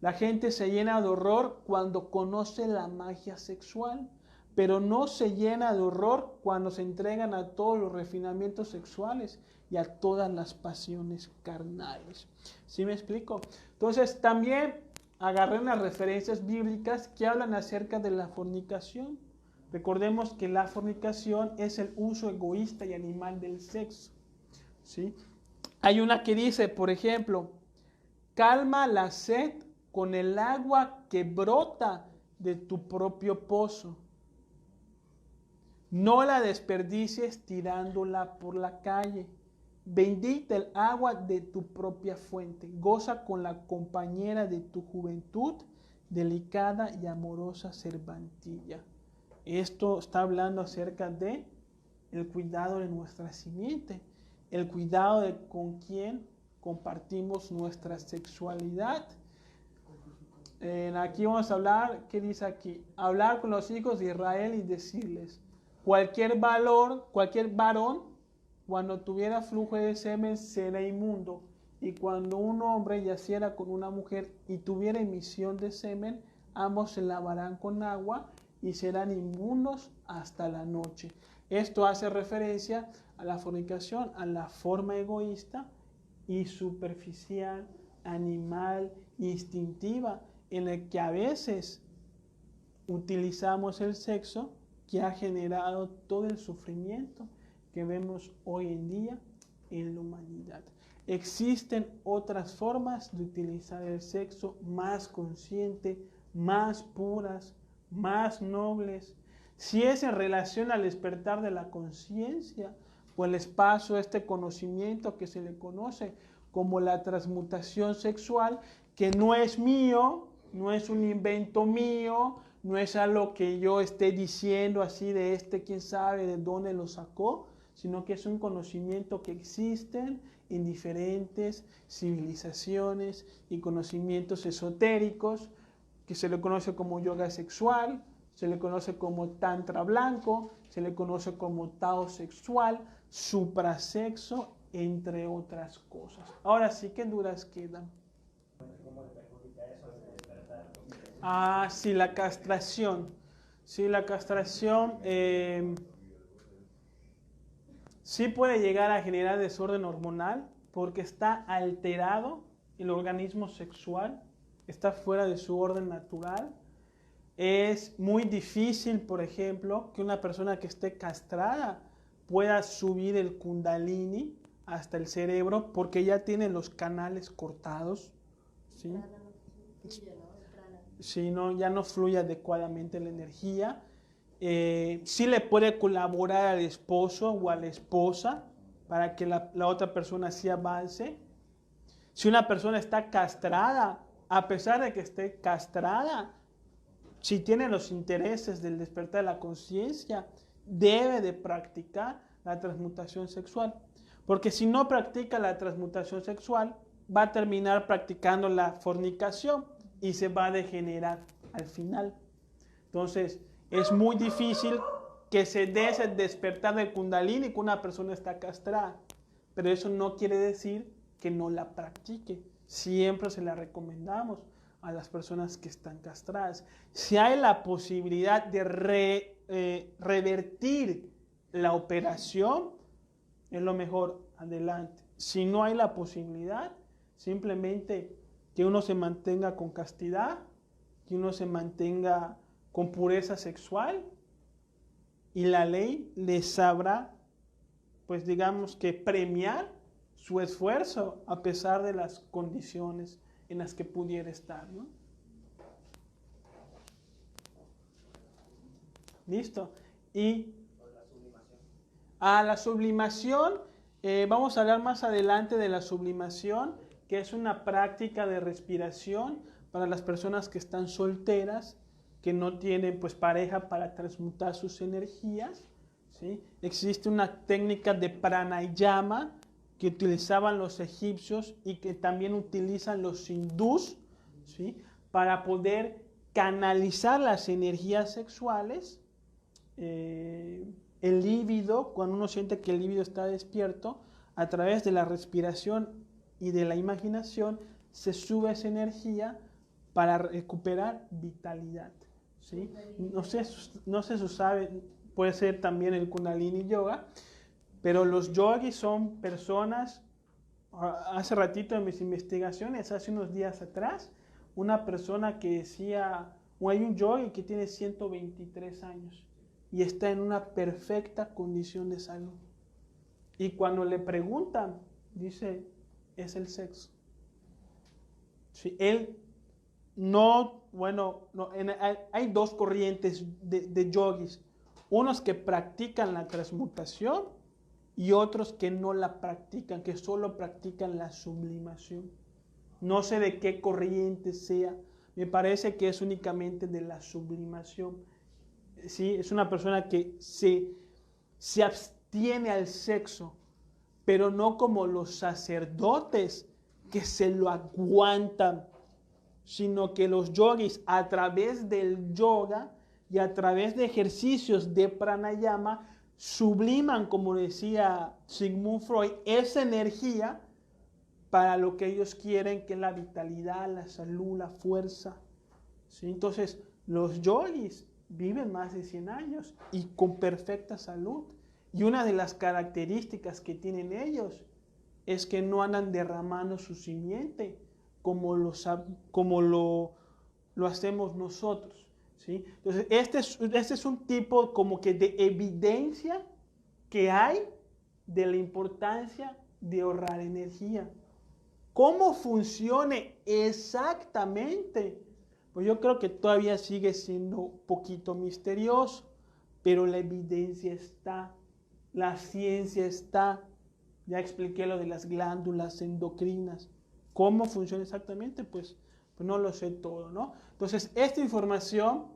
La gente se llena de horror cuando conoce la magia sexual, pero no se llena de horror cuando se entregan a todos los refinamientos sexuales y a todas las pasiones carnales. ¿Sí me explico? Entonces también agarré unas referencias bíblicas que hablan acerca de la fornicación. Recordemos que la fornicación es el uso egoísta y animal del sexo. ¿Sí? Hay una que dice, por ejemplo, calma la sed con el agua que brota de tu propio pozo. No la desperdicies tirándola por la calle. Bendita el agua de tu propia fuente. Goza con la compañera de tu juventud, delicada y amorosa servantilla. Esto está hablando acerca de el cuidado de nuestra simiente, el cuidado de con quién compartimos nuestra sexualidad. Aquí vamos a hablar, ¿qué dice aquí? Hablar con los hijos de Israel y decirles, cualquier varón, cuando tuviera flujo de semen, será inmundo. Y cuando un hombre yaciera con una mujer y tuviera emisión de semen, ambos se lavarán con agua y serán inmundos hasta la noche. Esto hace referencia a la fornicación, a la forma egoísta y superficial, animal, instintiva, en la que a veces utilizamos el sexo que ha generado todo el sufrimiento que vemos hoy en día en la humanidad. Existen otras formas de utilizar el sexo más consciente, más puras, más nobles. Si es en relación al despertar de la conciencia, pues les paso este conocimiento que se le conoce como la transmutación sexual, que no es mío, no es un invento mío, no es algo que yo esté diciendo así de quién sabe de dónde lo sacó, sino que es un conocimiento que existen en diferentes civilizaciones y conocimientos esotéricos, que se le conoce como yoga sexual, se le conoce como tantra blanco, se le conoce como tao sexual, suprasexo, entre otras cosas. Ahora sí, ¿qué dudas quedan? Sí, la castración. Sí, la castración. sí puede llegar a generar desorden hormonal porque está alterado el organismo sexual, está fuera de su orden natural. Es muy difícil, por ejemplo, que una persona que esté castrada pueda subir el kundalini hasta el cerebro porque ya tiene los canales cortados, ¿sí? Si no, ya no fluye adecuadamente la energía. Sí le puede colaborar al esposo o a la esposa para que la otra persona sí avance. Si una persona está castrada, a pesar de que esté castrada, si tiene los intereses del despertar de la conciencia, debe de practicar la transmutación sexual. Porque si no practica la transmutación sexual, va a terminar practicando la fornicación y se va a degenerar al final. Entonces, es muy difícil que se dé ese despertar del kundalini cuando una persona está castrada. Pero eso no quiere decir que no la practique. Siempre se la recomendamos a las personas que están castradas. Si hay la posibilidad de revertir la operación, es lo mejor, adelante. Si no hay la posibilidad, simplemente que uno se mantenga con castidad, que uno se mantenga con pureza sexual y la ley le sabrá, pues digamos que premiar su esfuerzo a pesar de las condiciones en las que pudiera estar, ¿no? ¿Listo? Y la sublimación, vamos a hablar más adelante de la sublimación, que es una práctica de respiración para las personas que están solteras, que no tienen pues pareja para transmutar sus energías, ¿sí? Existe una técnica de pranayama que utilizaban los egipcios y que también utilizan los hindús, ¿sí? Para poder canalizar las energías sexuales. El líbido, cuando uno siente que el líbido está despierto, a través de la respiración y de la imaginación, se sube esa energía para recuperar vitalidad, ¿sí? No sé si saben, puede ser también el Kundalini Yoga, pero los yogis son personas, hace ratito en mis investigaciones, hace unos días atrás, una persona que decía, hay un yogi que tiene 123 años y está en una perfecta condición de salud. Y cuando le preguntan, dice, es el sexo. Sí, él hay dos corrientes de yogis, unos que practican la transmutación y otros que no la practican, que solo practican la sublimación. No sé de qué corriente sea, me parece que es únicamente de la sublimación. ¿Sí? Es una persona que se abstiene al sexo, pero no como los sacerdotes que se lo aguantan, sino que los yogis a través del yoga y a través de ejercicios de pranayama subliman, como decía Sigmund Freud, esa energía para lo que ellos quieren, que es la vitalidad, la salud, la fuerza, ¿sí? Entonces, los yogis viven más de 100 años y con perfecta salud. Y una de las características que tienen ellos es que no andan derramando su simiente como lo hacemos nosotros, ¿sí? Entonces, este es un tipo como que de evidencia que hay de la importancia de ahorrar energía. ¿Cómo funcione exactamente? Pues yo creo que todavía sigue siendo un poquito misterioso, pero la evidencia está, la ciencia está. Ya expliqué lo de las glándulas endocrinas. ¿Cómo funciona exactamente? Pues no lo sé todo, ¿no? Entonces, esta información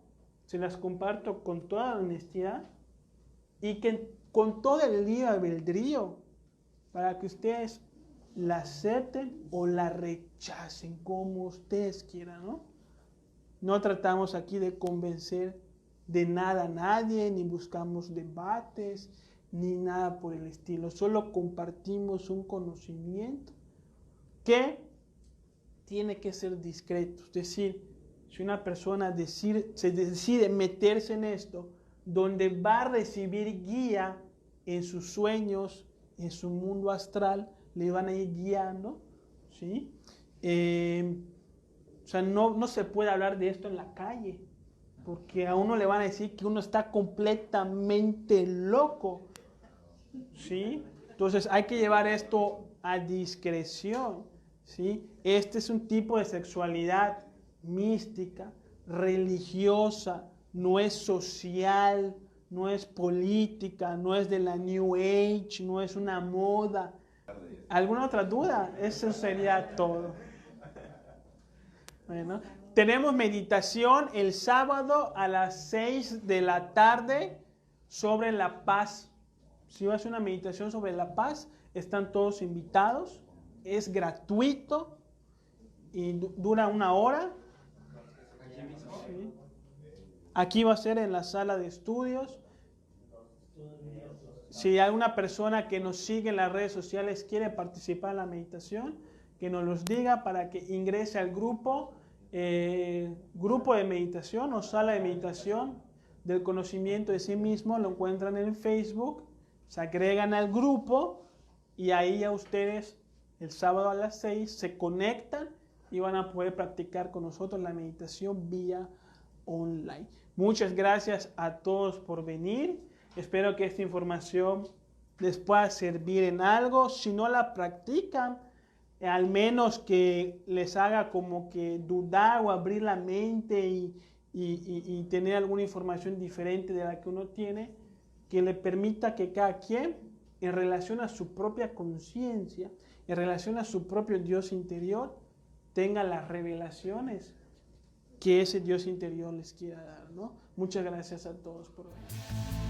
se las comparto con toda la honestidad y con todo el libre albedrío para que ustedes la acepten o la rechacen, como ustedes quieran, ¿no? No tratamos aquí de convencer de nada a nadie, ni buscamos debates, ni nada por el estilo. Solo compartimos un conocimiento que tiene que ser discreto. Es decir, si una persona se decide meterse en esto, donde va a recibir guía en sus sueños, en su mundo astral, le van a ir guiando, ¿sí? O sea, no se puede hablar de esto en la calle, porque a uno le van a decir que uno está completamente loco, ¿sí? Entonces hay que llevar esto a discreción, ¿sí? Este es un tipo de sexualidad mística, religiosa, no es social, no es política, no es de la New Age, no es una moda. ¿Alguna otra duda? Eso sería todo. Bueno, tenemos meditación el sábado a las 6 de la tarde sobre la paz. Si va a hacer una meditación sobre la paz, están todos invitados. Es gratuito y dura 1 hora. Sí. Aquí va a ser en la sala de estudios. Si hay alguna persona que nos sigue en las redes sociales quiere participar en la meditación, que nos los diga para que ingrese al grupo de meditación o sala de meditación del conocimiento de sí mismo. Lo encuentran en Facebook, se agregan al grupo y ahí ya ustedes el sábado a las 6 se conectan y van a poder practicar con nosotros la meditación vía online. Muchas gracias a todos por venir. Espero que esta información les pueda servir en algo. Si no la practican, al menos que les haga como que dudar o abrir la mente y tener alguna información diferente de la que uno tiene, que le permita que cada quien, en relación a su propia conciencia, en relación a su propio Dios interior, tenga las revelaciones que ese Dios interior les quiera dar, ¿no? Muchas gracias a todos por venir.